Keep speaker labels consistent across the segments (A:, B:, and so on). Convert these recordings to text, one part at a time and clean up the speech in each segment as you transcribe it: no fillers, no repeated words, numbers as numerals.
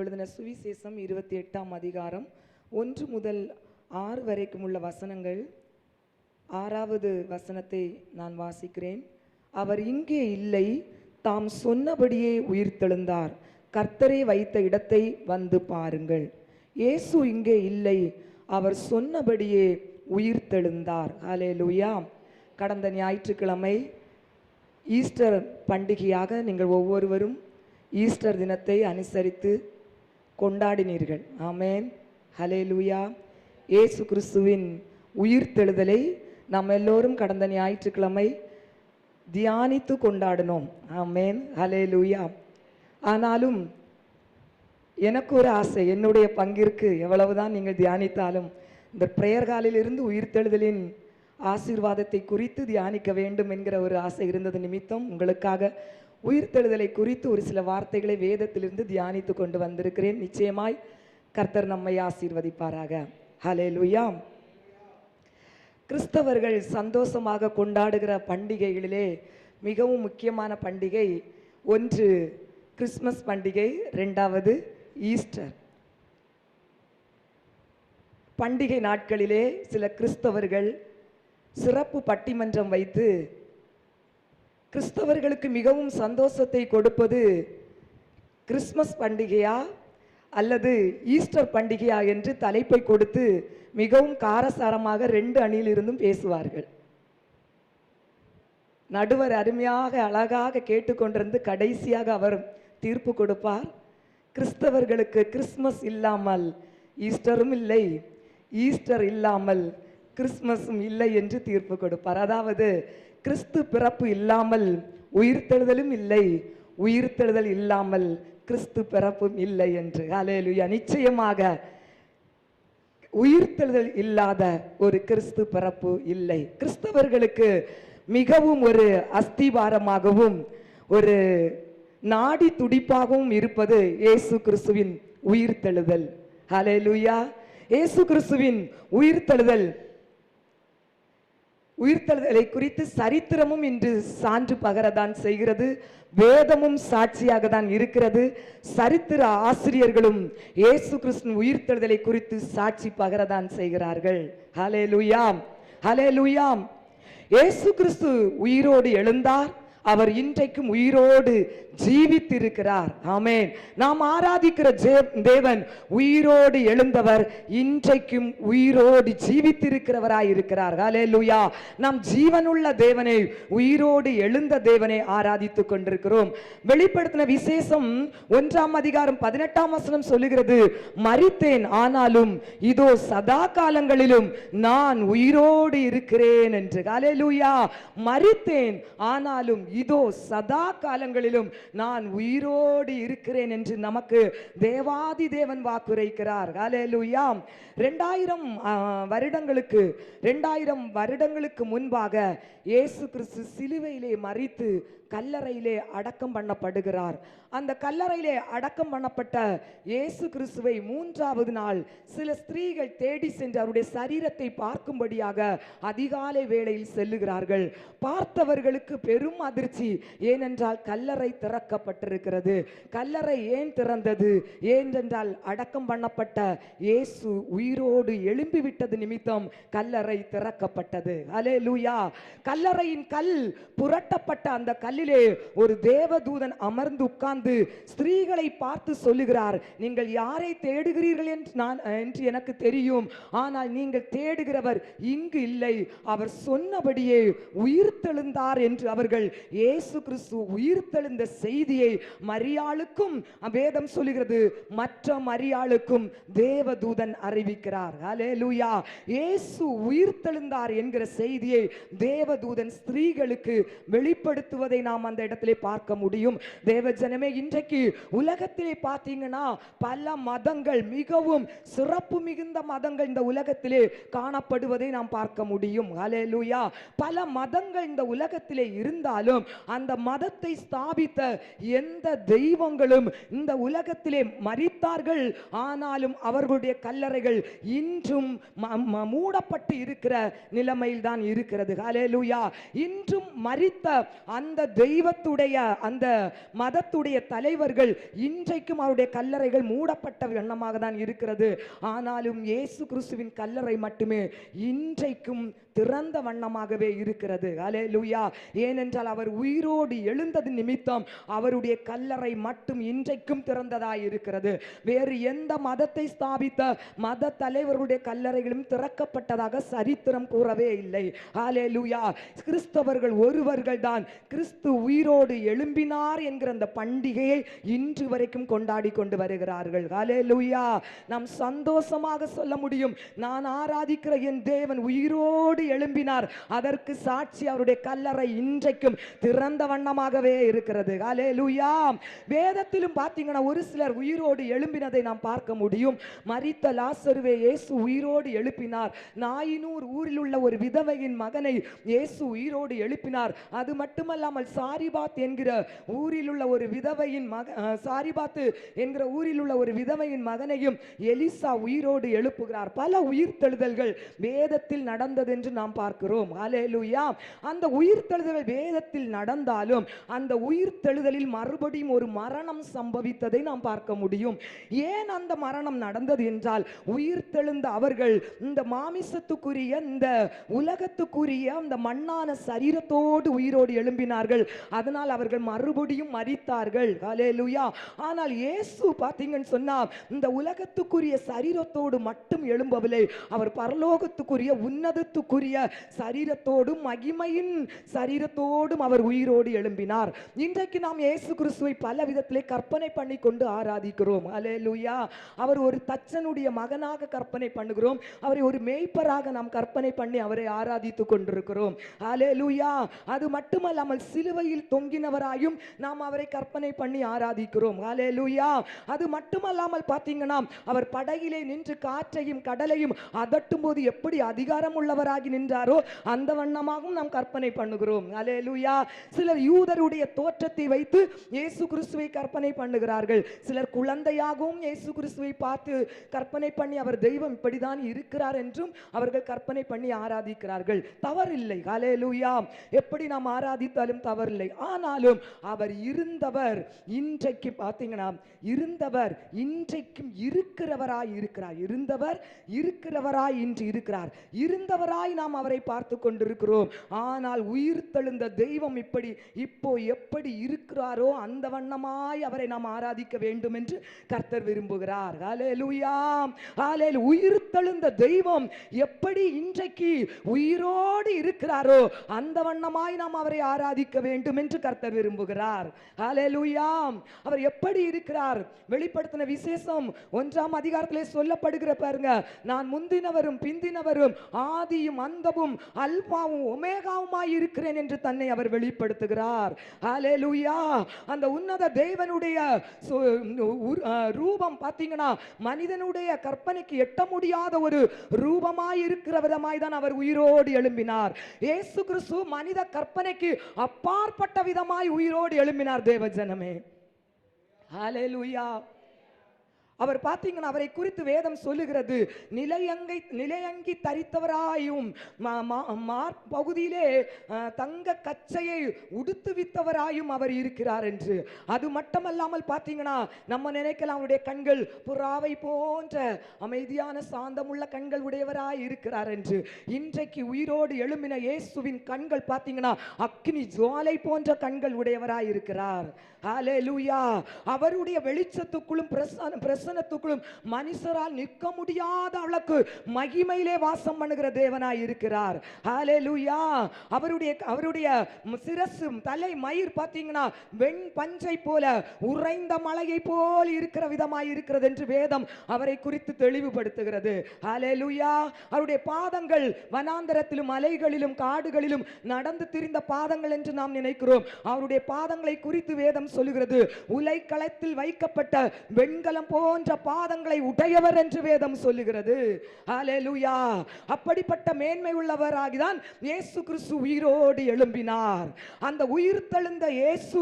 A: எழுதின சுவிசேஷம் 28ஆம் அதிகாரம் 1 முதல் 6 வரைக்கும் உள்ள வசனங்கள். 6வது வசனத்தை நான் வாசிக்கிறேன். அவர் இங்கே இல்லை, தாம் சொன்னபடியே உயிர்த்தெழுந்தார். கர்த்தரே வைத்த இடத்தை வந்து பாருங்கள். இயேசு இங்கே இல்லை, அவர் சொன்னபடியே உயிர்த்தெழுந்தார். ஹல்லேலூயா. கடந்த ஞாயிற்றுக்கிழமை ஈஸ்டர் பண்டிகையாக நீங்கள் ஒவ்வொருவரும் ஈஸ்டர் தினத்தை அனுசரித்து கொண்டாடினீர்கள். ஆமேன், ஹல்லேலூயா. இயேசு கிறிஸ்துவின் உயிர்த்தெழுதலை நாம் எல்லோரும் கடந்த ஞாயிற்றுக்கிழமை தியானித்து கொண்டாடினோம். ஆமேன், ஹல்லேலூயா. ஆனாலும் எனக்கு ஒரு ஆசை, என்னுடைய பங்கிற்கு எவ்வளவுதான் நீங்கள் தியானித்தாலும் இந்த பிரேயர் காலிலிருந்து உயிர்த்தெழுதலின் ஆசீர்வாதத்தை குறித்து தியானிக்க வேண்டும் என்கிற ஒரு ஆசை இருந்தது நிமித்தம் உங்களுக்காக உயிர்த்தெழுதலை குறித்து ஒரு சில வார்த்தைகளை வேதத்திலிருந்து தியானித்து கொண்டு வந்திருக்கிறேன். நிச்சயமாய் கர்த்தர் நம்மை ஆசீர்வதிப்பாராக. ஹல்லேலூயா. கிறிஸ்தவர்கள் சந்தோஷமாக கொண்டாடுகிற பண்டிகைகளிலே மிகவும் முக்கியமான பண்டிகை ஒன்று கிறிஸ்மஸ் பண்டிகை, 2வது ஈஸ்டர். பண்டிகை நாட்களிலே சில கிறிஸ்தவர்கள் சிறப்பு பட்டிமன்றம் வைத்து கிறிஸ்தவர்களுக்கு மிகவும் சந்தோஷத்தை கொடுப்பது கிறிஸ்மஸ் பண்டிகையா அல்லது ஈஸ்டர் பண்டிகையா என்று தலைப்பை கொடுத்து மிகவும் காரசாரமாக 2 அணியிலிருந்தும் பேசுவார்கள். நடுவர் அருமையாக அழகாக கேட்டுக்கொண்டிருந்து கடைசியாக அவர் தீர்ப்பு கொடுப்பார். கிறிஸ்தவர்களுக்கு கிறிஸ்மஸ் இல்லாமல் ஈஸ்டரும் இல்லை, ஈஸ்டர் இல்லாமல் கிறிஸ்மஸும் இல்லை என்று தீர்ப்பு கொடுப்பார். அதாவது கிறிஸ்து பிறப்பு இல்லாமல் உயிர்த்தெழுதலும் இல்லை, உயிர்த்தெழுதல் இல்லாமல் கிறிஸ்து பிறப்பும் இல்லை என்று. ஹல்லேலூயா. நிச்சயமாக உயிர்த்தெழுதல் இல்லாத ஒரு கிறிஸ்து பிறப்பு இல்லை. கிறிஸ்தவர்களுக்கு மிகவும் ஒரு அஸ்திபாரமாகவும் ஒரு நாடி துடிப்பாகவும் இருப்பது இயேசு கிறிஸ்துவின் உயிர்த்தெழுதல். ஹல்லேலூயா. இயேசு கிறிஸ்துவின் உயிர்த்தெழுதலை குறித்து சரித்திரமும் இன்று சான்று பகரதான் செய்கிறது, வேதமும் சாட்சியாக தான் இருக்கிறது. சரித்திர ஆசிரியர்களும் இயேசு கிறிஸ்துவின் உயிர்த்தெழுதலை குறித்து சாட்சி பகரதான் செய்கிறார்கள். ஹல்லேலூயா, ஹல்லேலூயா. இயேசு கிறிஸ்து உயிரோடு எழுந்தார், அவர் இன்றைக்கும் உயிரோடு ஜீவித்திருக்கிறார். ஆமென். நாம் ஆராதிக்கிற தேவன் உயிரோடு எழுந்தவர், இன்றைக்கும் உயிரோடு ஜீவித்திருக்கிறவராய் இருக்கிறார். ஹல்லேலூயா. நாம் ஜீவனுள்ள தேவனை, உயிரோடு எழுந்த தேவனை ஆராதித்துக் கொண்டிருக்கிறோம். வெளிப்படுத்தின விசேஷம் 1ஆம் அதிகாரம் 18ஆம் வசனம் சொல்லுகிறது, மரித்தேன் ஆனாலும் இதோ சதா காலங்களிலும் நான் உயிரோடு இருக்கிறேன் என்று. ஹல்லேலூயா. மரித்தேன் ஆனாலும் இதோ சதா காலங்களிலும் நான் உயிரோடு இருக்கிறேன் என்று நமக்கு தேவாதி தேவன் வாக்குரைக்கிறார். ஹல்லேலூயா. 2000 வருடங்களுக்கு முன்பாக இயேசு கிறிஸ்து சிலுவையிலே மரித்து கல்லறையிலே அடக்கம் பண்ணப்படுகிறார். அந்த கல்லறையிலே அடக்கம் பண்ணப்பட்ட இயேசு கிறிஸ்துவை 3வது நாள் சில ஸ்திரீகள் தேடி சென்று அவருடைய சரீரத்தை பார்க்கும்படியாக அதிகாலை வேளையில் செல்லுகிறார்கள். பார்த்தவர்களுக்கு பெரும் அதிர்ச்சி. ஏனென்றால் கல்லறை திறக்கப்பட்டிருக்கிறது. கல்லறை ஏன் திறந்தது? ஏனென்றால் அடக்கம் பண்ணப்பட்ட இயேசு உயிரோடு எழும்பிவிட்டது நிமித்தம் கல்லறை திறக்கப்பட்டது. ஹல்லேலூயா. கல்லறையின் கல் புரட்டப்பட்ட அந்த கல்லிலே ஒரு தேவதூதன் அமர்ந்து உட்கார்ந்து ஸ்திரீகளை பார்த்து சொல்லுகிறார், நீங்கள் யாரை தேடுகிறீர்கள் என்று எனக்கு தெரியும், ஆனால் நீங்கள் தேடுகிறவர் இங்கு இல்லை, அவர் சொன்னபடியே உயிர்த்தெழுந்தார் என்று அவர்கள் இயேசு கிறிஸ்து உயிர்த்தெழுந்த செய்தியை மரியாளுக்கும், வேதம் சொல்லுகிறது மற்ற மரியாளுக்கும் தேவதூதன் அறிவிக்கிறார். ஹல்லேலூயா. இயேசு உயிர்த்தெழுந்தார் என்கிற செய்தியை தேவதூதன் ஸ்திரீகளுக்கு வெளிப்படுத்துவதை நாம் அந்த இடத்திலே பார்க்க முடியும். தேவஜனமே, இன்றைக்கு உலகத்திலே பார்த்தீங்கன்னா பல மதங்கள், மிகவும் சிறப்பு மிகுந்த மதங்கள் இந்த உலகத்திலே காணப்படுவதை நாம் பார்க்க முடியும். ஹல்லேலூயா. பல மதங்கள் இந்த உலகத்திலே இருந்தாலும் அந்த மதத்தை ஸ்தாபித்த எந்த தெய்வங்களும் இந்த உலகத்திலே மரித்தார்கள். ஆனாலும் அவர்களுடைய கல்லறைகள் இன்றும் மூடப்பட்டு இருக்கிற நிலைமையில் தான் இருக்கிறது. ஹல்லேலூயா. இன்றும் மரித்த அந்த தெய்வத்துடைய அந்த மதத்துடைய தலைவர்கள் இன்றைக்கும் அவருடைய கல்லறைகள் மூடப்பட்ட வண்ணமாக தான் இருக்கிறது. ஆனாலும் இயேசு கிறிஸ்துவின் கல்லறை மட்டுமே இன்றைக்கும் திறந்த வண்ணமாகவே இருக்கிறது. அல்லேலூயா. ஏனென்றால் அவர் உயிரோடு எழுந்தது நிமித்தம் அவருடைய கல்லறை மட்டும் இன்றைக்கும் திறந்ததாய் இருக்கிறது. வேறு எந்த மதத்தை ஸ்தாபித்த மத தலைவருடைய கல்லறைகளும் திறக்கப்பட்டதாக சரித்திரம் கூறவே இல்லை. அல்லேலூயா. கிறிஸ்தவர்கள் ஒருவர்கள் தான் கிறிஸ்து உயிரோடு எழும்பினார் என்கிற அந்த பண்டிகையை இன்று வரைக்கும் கொண்டாடி கொண்டு வருகிறார்கள். அல்லேலூயா. நாம் சந்தோஷமாக சொல்ல முடியும், நான் ஆராதிக்கிற என் தேவன் உயிரோடு எழும்பினார். அதற்கு சாட்சி அவருடைய கல்லறை இன்றைக்கும் திறந்த வண்ணமாகவே இருக்கிறது. அல்லேலூயா. வேதத்திலும் பார்த்தீங்கன்னா ஒரு சிலர் உயிரோடு எழும்பினதை நாம் பார்க்க முடியும். மரித்த லாசருவை இயேசு உயிரோடு எழுப்பினார். நாயினூர் ஊரில் உள்ள ஒரு விதவையின் மகனை இயேசு உயிரோடு எழுப்பினார். அது மட்டுமல்லாமல் சாரிபாத் என்கிற ஊரில் உள்ள ஒரு விதவையின் சாரிபாத் என்கிற ஊரில் உள்ள ஒரு விதவையின் மகனையும் எலிசா உயிரோடு எழுப்புகிறார். பல உயிர்த்தெழுதல்கள் வேதத்தில் நடந்தது என்று நாம் பார்க்கிறோம். அல்லேலூயா. அந்த உயிர்த்தெழுதல் வேதத்தில் நடந்தாலும் அந்த உயிர்த்தெழுதலில் மறுபடியும் ஒரு மரணம் சம்பவித்ததை நாம் பார்க்க முடியும். ஏன் அந்த மரணம் நடந்தது என்றால், உயிர்த்தெழுந்த அவர்கள் இந்த மாமிசத்துக்குரிய இந்த உலகத்துக்குரிய அந்த மண்ணான சரீரத்தோடு உயிரோடு எழும்பினார்கள். அதனால் அவர்கள் மறுபடியும் மரித்தார்கள். அல்லேலூயா. ஆனால் இயேசு பார்த்தீங்கன்னு சொன்னா இந்த உலகத்துக்குரிய சரீரத்தோடு மட்டும் எழும்பவில்லை. அவர் பரலோகத்துக்குரிய உன்னதத்துக்குரிய சரீரத்தோடும் மகிமையின் சரீரத்தோடும் அவர் உயிரோடு எழும்பினார். இன்றைக்கு நாம் இயேசு கிறிஸ்துவை பல விதத்திலே கற்பனை பண்ணி கொண்டு ஆராதிக்கிறோம். அல்லேலூயா. அவர் ஒரு தச்சனுடைய மகனாக கற்பனை பண்ணுகிறோம். அவரை ஒரு மேய்ப்பராக நாம் கற்பனை பண்ணி அவரை ஆராதித்துக் கொண்டிருக்கிறோம். அல்லேலூயா. அது மட்டுமல்லாமல் சிலுவையில் தொங்கினவராயும் நாம் அவரை கற்பனை பண்ணி ஆராதிக்கிறோம். அல்லேலூயா. அது மட்டுமல்லாமல் பார்த்தீங்கன்னா அவர் படகிலே நின்று காற்றையும் கடலையும் அதட்டும் போது எப்படி அதிகாரம் உள்ளவராகி நின்றாரோ அந்த வண்ணமாகவும் நாம் கற்பனை பண்ணுகிறோம். அல்லேலூயா. சிலர் யூதருடைய தோற்றத்தை வைத்து இயேசு கிறிஸ்துவை கற்பனை பண்ணுகிறார்கள். சிலர் குழந்தையாகவும் இயேசு கிறிஸ்துவை பார்த்து கற்பனை பண்ணி அவர் தெய்வம் இப்படிதான் இருக்கிறார் என்றும் அவர்கள் கற்பனை பண்ணி ஆராதிக்கிறார்கள். தவறில்லை. அல்லேலூயா. எப்படி நாம் ஆராதித்தாலும் தவறில்லை. ஆனாலும் அவர் இருந்தவர் இன்றைக்கு பார்த்தீங்கன்னா இருந்தவர் இன்றைக்கும் இருக்கிறவராய் இருக்கிறார். இருந்தவர் இருக்கிறவராய் இன்று இருக்கிறார். இருந்தவராய் நாம் அவரை பார்த்து கொண்டிருக்கிறோம். ஆனால் உயிர்த்தெழுந்த தெய்வம் இப்போ எப்படி இருக்கிறாரோ அந்த வண்ணமாய் அவரை நாம் ஆராதிக்க வேண்டும் என்று கர்த்தர் விரும்புகிறார். அல்லேலூயா. அல்லேலூயா. உயிர்த்தெழுந்த தெய்வம் எப்படி இன்றைக்கு உயிரோடு இருக்கிறாரோ அந்த வண்ணமாய் நாம் அவரை ஆராதிக்க வேண்டும் என்று கர்த்தர் விரும்புகிறார். அல்லேலூயா. அவர் எப்படி இருக்கிறார்? வெளிப்படுத்தின விசேஷம் 1ஆம் அதிகாரத்திலே சொல்லப்படுகிற பாருங்க, நான் முந்தினவரும் பிந்தினவரும் ஆதியும் அந்தமும் அல்பாவும் ஒமேகாவுமாய் இருக்கிறேன் என்று தன்னை அவர் வெளிப்படுத்துகிறார். அல்லேலூயா. அந்த உன்னத தேவனுடைய ரூபம் பார்த்தீங்கன்னா மனிதனுடைய கற்பனைக்கு எட்ட முடியாத ஒரு ரூபமாய் இருக்கிற விதமாய் தான் அவர் உயிரோடு எழும்பினார். இயேசு கிறிஸ்து மனித கற்பனைக்கு அப்பாற்பட்ட விதமாய் உயிரோடு எழும்பினார். தேவ ஜனமே, ஹல்லேலூயா. அவர் பார்த்தீங்கன்னா அவரை குறித்து வேதம் சொல்லுகிறது, நிலையங்கி தரித்தவராயும் பகுதியிலே தங்க கச்சையை உடுத்துவித்தவராயும் அவர் இருக்கிறார் என்று. அது மட்டுமல்லாமல் பார்த்தீங்கன்னா நம்ம நினைக்கலாம் அவருடைய கண்கள் புறாவை போன்ற அமைதியான சாந்தமுள்ள கண்கள் உடையவராய் இருக்கிறார் என்று. இன்றைக்கு உயிரோடு எழும்பின இயேசுவின் கண்கள் பார்த்தீங்கன்னா அக்னி ஜுவாலை போன்ற கண்கள் உடையவராய் இருக்கிறார். ஹல்லேலூயா. அவருடைய வெளிச்சத்துக்குள்ளும் பிரசன்னத்துக்குள்ளும் மனுஷரால் நிற்க முடியாத அளவுக்கு மகிமையிலே வாசம் பண்ணுகிற தேவனாய் இருக்கிறார். ஹல்லேலூயா. அவருடைய சிரசு தலை மயிர் பார்த்தீங்கன்னா வெண் பஞ்சை போல உறைந்த மலையை போல் இருக்கிற விதமாய் இருக்கிறது என்று வேதம் அவரை குறித்து தெளிவுபடுத்துகிறது. ஹல்லேலூயா. அவருடைய பாதங்கள் வனாந்தரத்திலும் மலைகளிலும் காடுகளிலும் நடந்து திரிந்த பாதங்கள் என்று நாம் நினைக்கிறோம். அவருடைய பாதங்களை குறித்து வேதம் சொல்லுகிறது, உலைக்களத்தில் வைக்கப்பட்ட வெண்கலம் போன்ற பாதங்களை உடையவர் என்று வேதம் சொல்லுகிறது. ஹல்லேலூயா. அப்படிப்பட்ட மேன்மை உள்ளவராகிதான் இயேசு கிறிஸ்து உயிரோடு எழும்பினார். அந்த உயிர்த்தெழுந்த இயேசு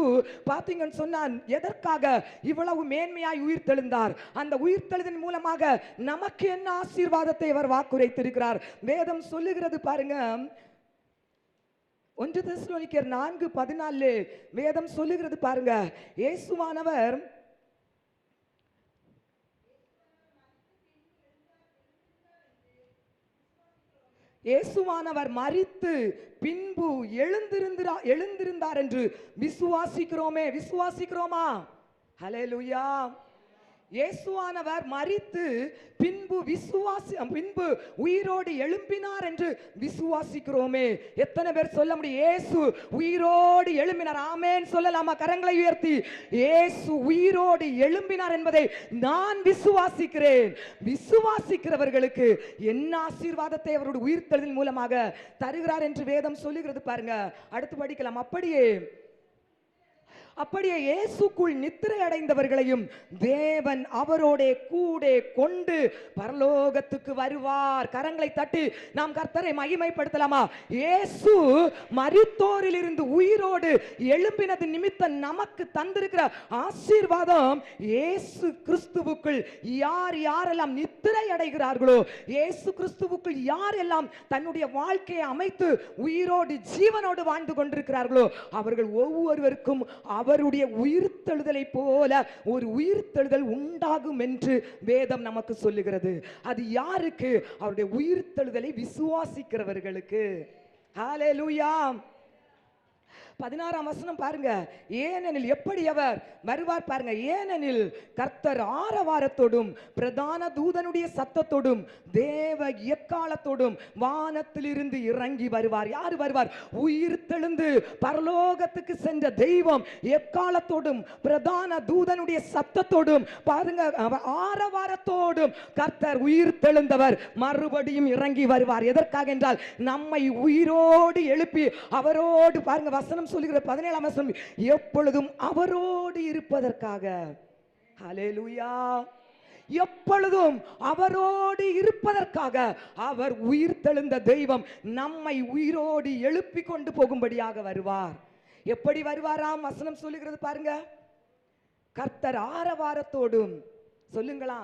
A: பாத்தீங்கன்னு சொன்னா எதற்காக இவ்வளவு மேன்மையாய் உயிர்த்தெழுந்தார்? அந்த உயிர்த்தெழுதலின் மூலமாக நமக்கு என்ன ஆசீர்வாதத்தை அவர் வாக்குரைத்திருக்கிறார்? வேதம் சொல்லுகிறது பாருங்க, 1 தெசலோனிக்கேயர் 4:14 வேதம் சொல்லுகிறது பாருங்க, இயேசுவானவர் மரித்து பின்பு எழுந்திருந்தார் என்று விசுவாசிக்கிறோமா? ஹல்லேலூயா. இயேசுவானவர் மரித்து பின்பு உயிரோடு எழும்பினார் என்று விசுவாசிக்கிறோமே. எத்தனை பேர் சொல்ல முடியும் இயேசு உயிரோடு எழும்பினார்? ஆமென் சொல்லலாமா? கரங்களை உயர்த்தி. இயேசு உயிரோடு எழும்பினார் என்பதை நான் விசுவாசிக்கிறேன். விசுவாசிக்கிறவர்களுக்கு என்ன ஆசீர்வாதத்தை அவருடைய உயிர்த்தெழுதல் மூலமாக தருகிறார் என்று வேதம் சொல்லுகிறது பாருங்க. அடுத்து படிக்கலாம். அப்படியே இயேசுக்குள் நித்திரை அடைந்தவர்களையும் தேவன் அவரோட கூட கொண்டு பரலோகத்துக்கு வருவார். கரங்களை தட்டி நாம் கர்த்தரை மகிமைப்படுத்தலாமா? இயேசு மரித்தோரிலிருந்து உயிரோடு எழும்பினது நிமித்தம் நமக்கு தந்திருக்கிற ஆசீர்வாதம், இயேசு கிறிஸ்துவுக்குள் யாரெல்லாம் நித்திரை அடைகிறார்களோ, இயேசு கிறிஸ்துவுக்குள் யாரெல்லாம் தன்னுடைய வாழ்க்கையை அமைத்து உயிரோடு ஜீவனோடு வாழ்ந்து கொண்டிருக்கிறார்களோ அவர்கள் ஒவ்வொருவருக்கும் அவருடைய உயிர்த்தெழுதலை போல ஒரு உயிர்த்தெழுதல் உண்டாகும் என்று வேதம் நமக்கு சொல்லுகிறது. அது யாருக்கு? அவருடைய உயிர்த்தெழுதலை விசுவாசிக்கிறவர்களுக்கு. ஹல்லேலூயா. 16ஆம் வசனம் பாருங்க. ஏனெனில் எப்படி அவர் வருவார் பாருங்க. ஏனெனில் கர்த்தர் ஆரவாரத்தோடும் பிரதான தூதனுடைய சத்தத்தோடும் தேவ எக்காலத்தோடும் வானத்திலிருந்து இறங்கி வருவார். யார் வருவார்? உயிர்த்தெழுந்து பரலோகத்துக்கு சென்ற தெய்வம் எக்காலத்தோடும் பிரதான தூதனுடைய சத்தத்தோடும் பாருங்க, ஆரவாரத்தோடும் கர்த்தர் உயிர்த்தெழுந்தவர் மறுபடியும் இறங்கி வருவார். எதற்காக என்றால் நம்மை உயிரோடு எழுப்பி அவரோடு பாருங்க வசனம் சொல்லுகிற 17ஆம் வசனம், எப்பொழுதும் அவரோடு இருப்பதற்காக. ஹல்லேலூயா. எப்பொழுதும் அவரோடு இருப்பதற்காக அவர் உயிர்த்தெழுந்த தெய்வம் நம்மை உயிரோடு எழுப்பி கொண்டு போகும்படியாக வருவார். எப்படி வருவாராம்? வசனம் சொல்லுகிறது பாருங்க. கர்த்தர் ஆரவாரத்தோடும், சொல்லுங்களா,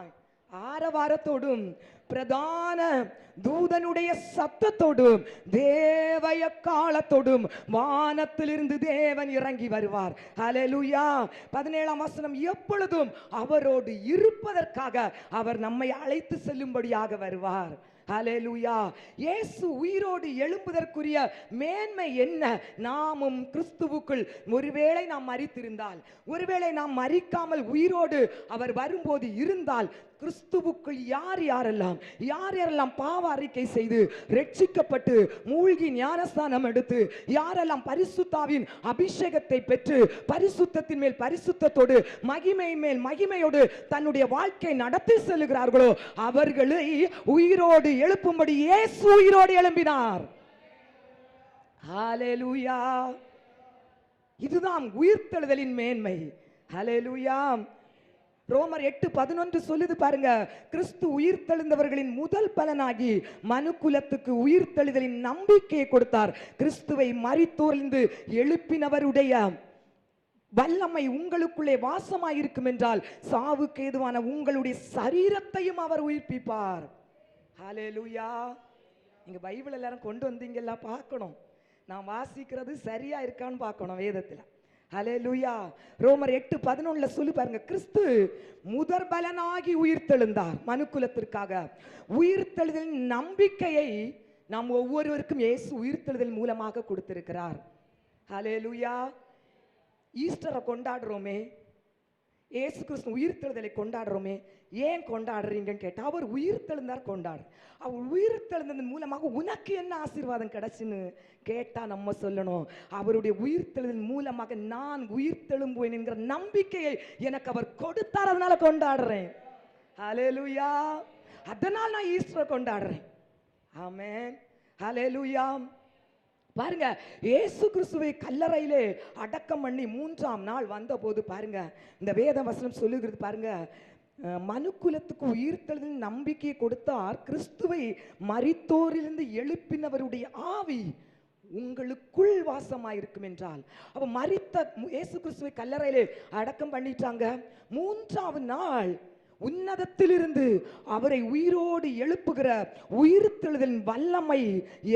A: ஆரவாரத்தோடும் பிரதான தூதனுடைய சத்தத்தோடும் தேவய காலத்தோடும் வானத்திலிருந்து தேவன் இறங்கி வருவார். ஹல்லேலூயா. 17ஆம் வசனம், எப்பொழுதும் அவரோடு இருப்பதற்காக அவர் நம்மை அழைத்து செல்லும்படியாக வருவார். ஹல்லேலூயா. இயேசு உயிரோடு எழும்புவதற்குரிய மேன்மை என்ன? நாமும் கிறிஸ்துவுக்குள் ஒருவேளை நாம் மரித்திருந்தால், ஒருவேளை நாம் மரிக்காமல் உயிரோடு அவர் வரும்போது இருந்தால், கிறிஸ்துவுக்குள் யாரெல்லாம் பாவ அறிக்கை செய்து ரட்சிக்கப்பட்டு மூழ்கி ஞானஸ்தானம் எடுத்து யாரெல்லாம் பரிசுத்தாவின் அபிஷேகத்தை பெற்று பரிசுத்தத்தின் மேல் பரிசுத்தத்தோடு மகிமை மேல் மகிமையோடு தன்னுடைய வாழ்க்கை நடத்தி செல்லுகிறார்களோ அவர்களை உயிரோடு எழுப்பும்படி இயேசு உயிரோடு எழும்பினார். ஹல்லேலூயா. இதுதான் உயிர்த்தெழுதலின் மேன்மை. ஹல்லேலூயா. ரோமர் 8:11 சொல்லுது பாருங்க. கிறிஸ்து உயிர்த்தெழுந்தவர்களின் முதல் பலனாகி மனுக்குலத்துக்கு உயிர்த்தெழுதலின் நம்பிக்கையை கொடுத்தார். கிறிஸ்துவை மரித்தோரிலிருந்து எழுப்பினவருடைய வல்லமை உங்களுக்குள்ளே வாசமாயிருக்கும் என்றால் சாவுக்கு ஏதுவான உங்களுடைய சரீரத்தையும் அவர் உயிர்ப்பிப்பார். ஹல்லேலூயா. நீங்க பைபிள் எல்லாரும் கொண்டு வந்தீங்கல்ல, பார்க்கணும். நான் வாசிக்கிறது சரியா இருக்கான்னு பார்க்கணும் வேதத்துல. ஹல்லேலூயா. ரோமர் 8:11 சொல்லி பாருங்க. கிறிஸ்து முதற் பலனாகி உயிர்த்தெழுந்தார் மனுக்குலத்திற்காக. உயிர்த்தெழுதலின் நம்பிக்கையை நாம் ஒவ்வொருவருக்கும் இயேசு உயிர்த்தெழுதல் மூலமாக கொடுத்திருக்கிறார். ஹல்லேலூயா. ஈஸ்டரை கொண்டாடுறோமே, இயேசு கிறிஸ்து உயிர்த்தெழுதலை கொண்டாடுறோமே. ஏன் கொண்டாடுறீங்கன்னு கேட்டா, அவர் உயிர்த்தெழுந்தார் கொண்டாடு. அவர் உயிர்த்தெழுந்ததன் மூலமாக உனக்கு என்ன ஆசீர்வாதம் கிடைச்சுன்னு கேட்டா நம்ம சொல்லணும், அவருடைய உயிர்த்தெழுதல் மூலமாக நான் உயிர்த்தெழும்புவேன் என்கிற நம்பிக்கையை எனக்கு அவர் கொடுத்தார், அதனால கொண்டாடுறேன். ஹல்லேலூயா. அதனால நான் ஈஸ்டரை கொண்டாடுறேன். ஆமென். ஹல்லேலூயா. பாருங்க, இயேசு கிறிஸ்துவை கல்லறையிலே அடக்கம் பண்ணி 3ஆம் நாள் வந்த போது பாருங்க, இந்த வேத வசனம் சொல்லுகிறது பாருங்க, மனுக்குலத்துக்கு உயிர்த்தெழுதலின் நம்பிக்கையை கொடுத்தார். கிறிஸ்துவை மரித்தோரிலிருந்து எழுப்பினவருடைய ஆவி உங்களுக்குள் வாசமாயிருக்கும் என்றால், அப்ப மரித்த இயேசு கிறிஸ்துவை கல்லறையிலே அடக்கம் பண்ணிட்டாங்க. 3ஆவது நாள் உன்னதத்திலிருந்து அவரை உயிரோடு எழுப்புகிற உயிர்த்தெழுதலின் வல்லமை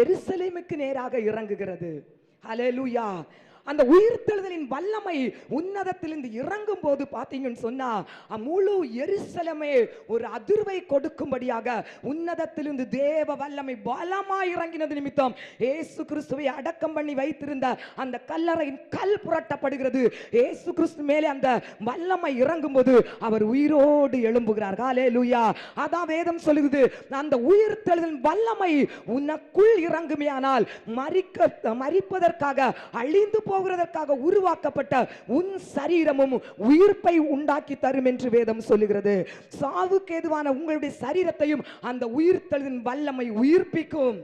A: எருசலேமுக்கு நேராக இறங்குகிறது. ஹல்லேலூயா. அந்த உயிர்த்தெழுதலின் வல்லமை உன்னதத்திலிருந்து இறங்கும் போது பாத்தீங்கன்னு சொன்னா முழு எருசலேமே ஒரு அதிர்வை கொடுக்கும்படியாக உன்னதத்திலிருந்து தேவ வல்லமை பலமாய் இறங்கினது நிமித்தம் இயேசு கிறிஸ்துவை அடக்கம் பண்ணி வைத்திருந்த அந்த கல்லறையின் கல் புரட்டப்படுகிறது. இயேசு கிறிஸ்து மேலே அந்த வல்லமை இறங்கும் போது அவர் உயிரோடு எழும்புகிறார். ஹல்லேலூயா. அதான் வேதம் சொல்லுகிறது, அந்த உயிர்த்தெழுதலின் வல்லமை உனக்குள் இறங்குமேயானால் மரிப்பதற்காக அழிந்து போகிறதற்காக உருவாக்கப்பட்ட உன் சரீரமும் உயிர்ப்பை உண்டாக்கி தரும் என்று வேதம் சொல்லுகிறது. சாவுக்கு ஏதுவான உங்களுடைய சரீரத்தையும் அந்த உயிர்த்தெழுதலின் வல்லமை உயிர்ப்பிக்கும்.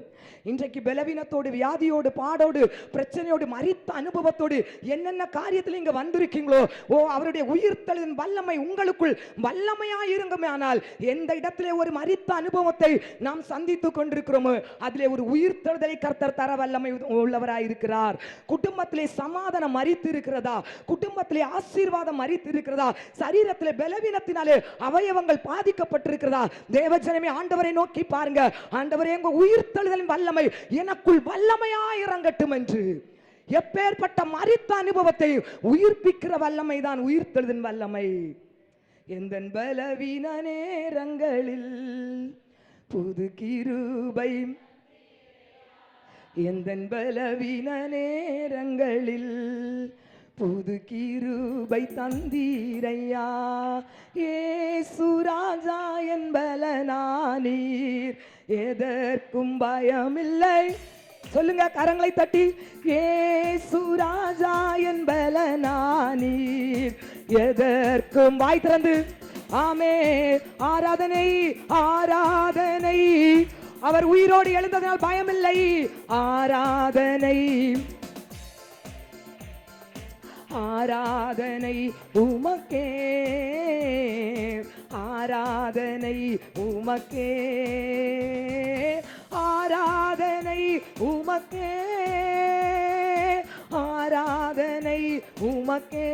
A: இன்றைக்கு பலவீனத்தோடு, வியாதியோடு, பாடோடு, பிரச்சனையோடு, மரித்த அனுபவத்தோடு என்னென்ன காரியத்தில் இங்க வந்திருக்கீங்களோ, அவருடைய உயிர்த்தெழுதலின் வல்லமை உங்களுக்குள் வல்லமையாய் இருங்குமே. ஆனால் எந்த இடத்திலே ஒரு மரித்த அனுபவத்தை நாம் சந்தித்துக் கொண்டிருக்கிறோமோ அதிலே ஒரு உயிர்த்தெழுதலை கர்த்தர் தர வல்லமை உள்ளவராய் இருக்கிறார். குடும்பத்திலே சமாதானம் மரித்து இருக்கிறதா? குடும்பத்திலே ஆசீர்வாதம் மரித்து இருக்கிறதா? சரீரத்திலே பலவீனத்தினாலே அவயவங்கள் பாதிக்கப்பட்டிருக்கிறதா? தேவஜனமே, ஆண்டவரை நோக்கி பாருங்க. ஆண்டவரே, உங்க உயிர்த்தெழுதலின் வல்லமை எனக்குள் வல்லமையாய் இறங்கட்டும் என்று. எப்பேற்பட்ட மரித்த அனுபவத்தை உயிர்ப்பிக்கிற வல்லமை தான் உயிர்த்தெழுதலின் வல்லமை. எந்தன் பலவீன நேரங்களில் புது கிருபை, எந்தன் பலவீன நேரங்களில் புது கிருபை தந்தீரையா. இயேசு ராஜா என் பலனானீர், எதற்கும் பயமில்லை. சொல்லுங்க கரங்களை தட்டி, இயேசு ராஜா என் பலனானீர், எதற்கும். வாய் திறந்து ஆமே. ஆராதனை, ஆராதனை. அவர் உயிரோடு எழுந்ததனால் பயமில்லை. ஆராதனை, ஆராதனை உமக்கே, ஆராதனை உமக்கே, ஆராதனை உமக்கே, ஆராதனை உமக்கே,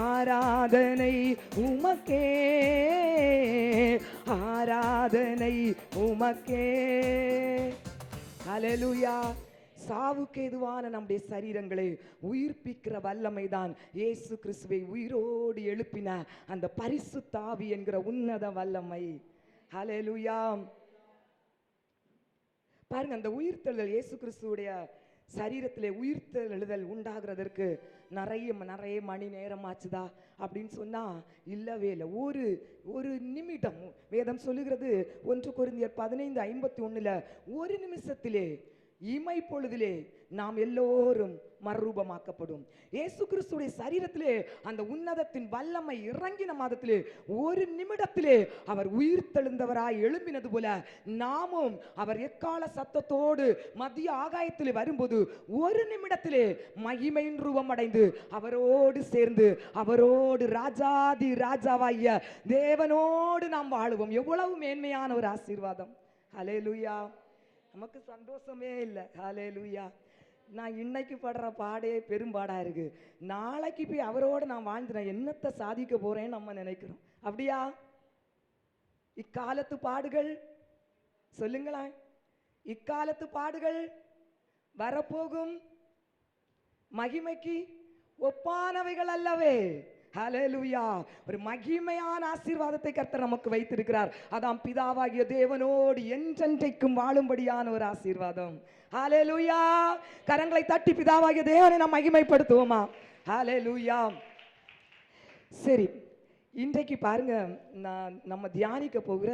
A: ஆராதனை உமக்கே, ஆராதனை உமக்கே. ஹல்லேலூயா. சாவுக்கு எதுவான நம்முடைய சரீரங்களை உயிர்ப்பிக்கிற வல்லமை தான் இயேசு கிறிஸ்துவை உயிரோடு எழுப்பின அந்த பரிசுத்த ஆவி என்கிற உன்னத வல்லமை. ஹல்லேலூயா. பாருங்க, அந்த உயிர்த்தெழுதல், இயேசு கிறிஸ்துவுடைய சரீரத்திலே உயிர்த்தெழுதல் உண்டாகிறதற்கு நிறைய மணி நேரம் ஆச்சுதா அப்படின்னு சொன்னா இல்லவே இல்லை. ஒரு நிமிடம். வேதம் சொல்லுகிறது 1 கொரிந்தியர் 15:51 ஒரு நிமிஷத்திலே, இமை பொழுதிலே நாம் எல்லோரும் மறுரூபமாக்கப்படும். இயேசு கிறிஸ்துடைய சரீரத்திலே அந்த உன்னதத்தின் வல்லமை இறங்கின மாதத்திலே ஒரு நிமிடத்திலே அவர் உயிர்த்தெழுந்தவராய் எழும்பினது போல நாமும் அவர் எக்கால சத்தத்தோடு மத்திய ஆகாயத்திலே வரும்போது ஒரு நிமிடத்திலே மகிமையின் ரூபம் அடைந்து அவரோடு சேர்ந்து அவரோடு ராஜாதி ராஜாவாகிய தேவனோடு நாம் வாழுவோம். எவ்வளவு மேன்மையான ஒரு ஆசீர்வாதம். ஹல்லேலூயா. நமக்கு சந்தோஷமே இல்லை. ஹல்லேலூயா. நான் இன்னைக்கு படுற பாடே பெரும்பாடா இருக்கு. நாளைக்கு போய் அவரோட நான் வாழ்ந்துறேன், என்னத்தை சாதிக்க போறேன்னு நம்ம நினைக்கிறோம். அப்படியா? இக்காலத்து பாடுகள் சொல்லுங்களேன், இக்காலத்து பாடுகள் வரப்போகும் மகிமைக்கு ஒப்பானவைகள் அல்லவே. ஹல்லேலூயா. ஒரு மகிமையான ஆசீர்வாதத்தை கர்த்தர் நமக்கு வைத்திருக்கிறார். அதான் பிதாவாகிய தேவனோடு என்றென்றைக்கும் வாழும்படியான ஒரு ஆசீர்வாதம். ஹல்லேலூயா. கரங்களை தட்டி பிதாவாகிய தேவனை நாம் மகிமைப்படுத்துவோமா? ஹல்லேலூயா. சரி, இன்றைக்கு பாருங்க, நம்ம தியானிக்க போகிற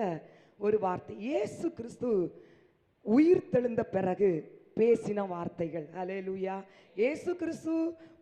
A: ஒரு வார்த்தை இயேசு கிறிஸ்து உயிர் தெழுந்த பிறகு பேசின வார்த்தைகள். ஹல்லேலூயா. இயேசு கிறிஸ்து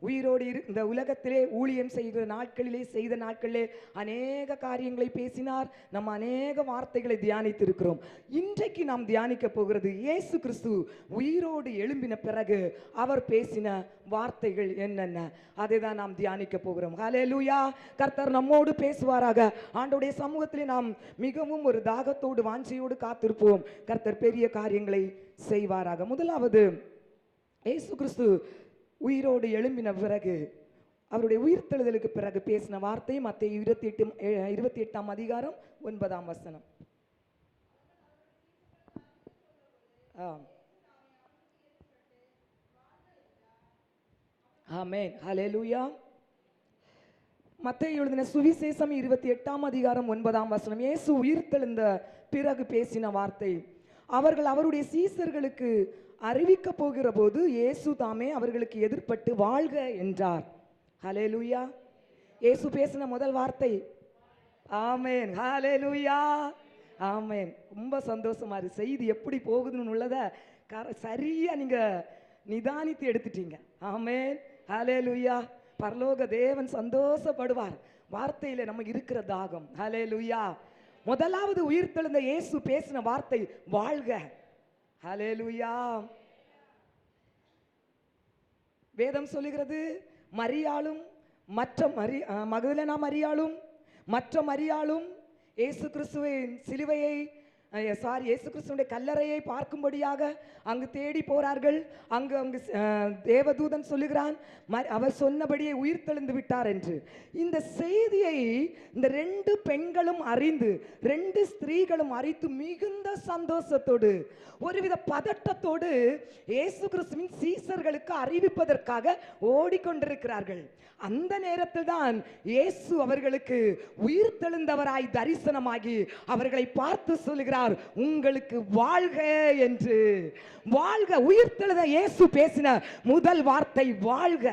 A: உயிரோடு இந்த உலகத்திலே ஊழியம் செய்கிற நாட்களிலே செய்த நாட்களிலே அநேக காரியங்களை பேசினார். நம்ம அநேக வார்த்தைகளை தியானித்திருக்கிறோம். இன்றைக்கு நாம் தியானிக்க போகிறது இயேசு கிறிஸ்து உயிரோடு எழும்பின பிறகு அவர் பேசின வார்த்தைகள் என்னென்ன, அதை தான் நாம் தியானிக்க போகிறோம். ஹல்லேலூயா. கர்த்தர் நம்மோடு பேசுவாராக. ஆண்டவருடைய சமூகத்திலே நாம் மிகவும் ஒரு தாகத்தோடு வாஞ்சையோடு காத்திருப்போம். கர்த்தர் பெரிய காரியங்களை செய்வாராக. முதலாவது, இயேசு கிறிஸ்து உயிரோடு எழும்பின பிறகு அவருடைய உயிர்த்தெழுதலுக்கு பிறகு பேசின வார்த்தை மத்தேயு 28ஆம் அதிகாரம் 9ஆம் வசனம். ஆமென். ஹல்லேலூயா. மத்தேயு எழுதின சுவிசேஷம் 28ஆம் அதிகாரம் 9ஆம் வசனம். இயேசு உயிர்த்தெழுந்த பிறகு பேசின வார்த்தை. அவர்கள் அவருடைய சீசர்களுக்கு அறிவிக்க போகிற போது இயேசு தாமே அவர்களுக்கு எதிர்ப்பட்டு வாழ்க என்றார். ஹல்லேலூயா. இயேசு பேசின முதல் வார்த்தை ஆமென். ஹல்லேலூயா. ஆமென். ரொம்ப சந்தோஷமா இருக்கு. செய்தி எப்படி போகுதுன்னு உள்ளத சரியா நீங்க நிதானித்து எடுத்துட்டீங்க. ஆமென். ஹல்லேலூயா. பரலோக தேவன் சந்தோஷப்படுவார் வார்த்தையில நமக்கு இருக்கிற தாகம். ஹல்லேலூயா. முதலாவது உயிர்த்தெழுந்த இயேசு பேசின வார்த்தை வாழ்க. ஹல்லேலூயா. வேதம் சொல்லுகிறது மரியாளும் மகதலேனா மரியாளும் மற்ற மரியாளும் இயேசு கிறிஸ்துவின் சிலுவையை இயேசு கிறிஸ்துவின் கல்லறையை பார்க்கும்படியாக அங்கு தேடி போறார்கள். அங்கு தேவதூதன் சொல்லுகிறான் அவர் சொன்னபடியே உயிர்த்தெழுந்து விட்டார் என்று. இந்த செய்தியை இந்த 2 பெண்களும் அறிந்து 2 ஸ்திரீகளும் அறிந்து மிகுந்த சந்தோஷத்தோடு ஒருவித பதட்டத்தோடு இயேசு கிறிஸ்துவின் சீசர்களுக்கு அறிவிப்பதற்காக ஓடிக்கொண்டிருக்கிறார்கள். அந்த நேரத்தில் தான் இயேசு அவர்களுக்கு உயிர்த்தெழுந்தவராய் தரிசனமாகி அவர்களை பார்த்து சொல்லுகிறார் உங்களுக்கு வாழ்க என்று. வாழ்க. உயிர்த்தெழுந்த இயேசு பேசின முதல் வார்த்தை வாழ்க.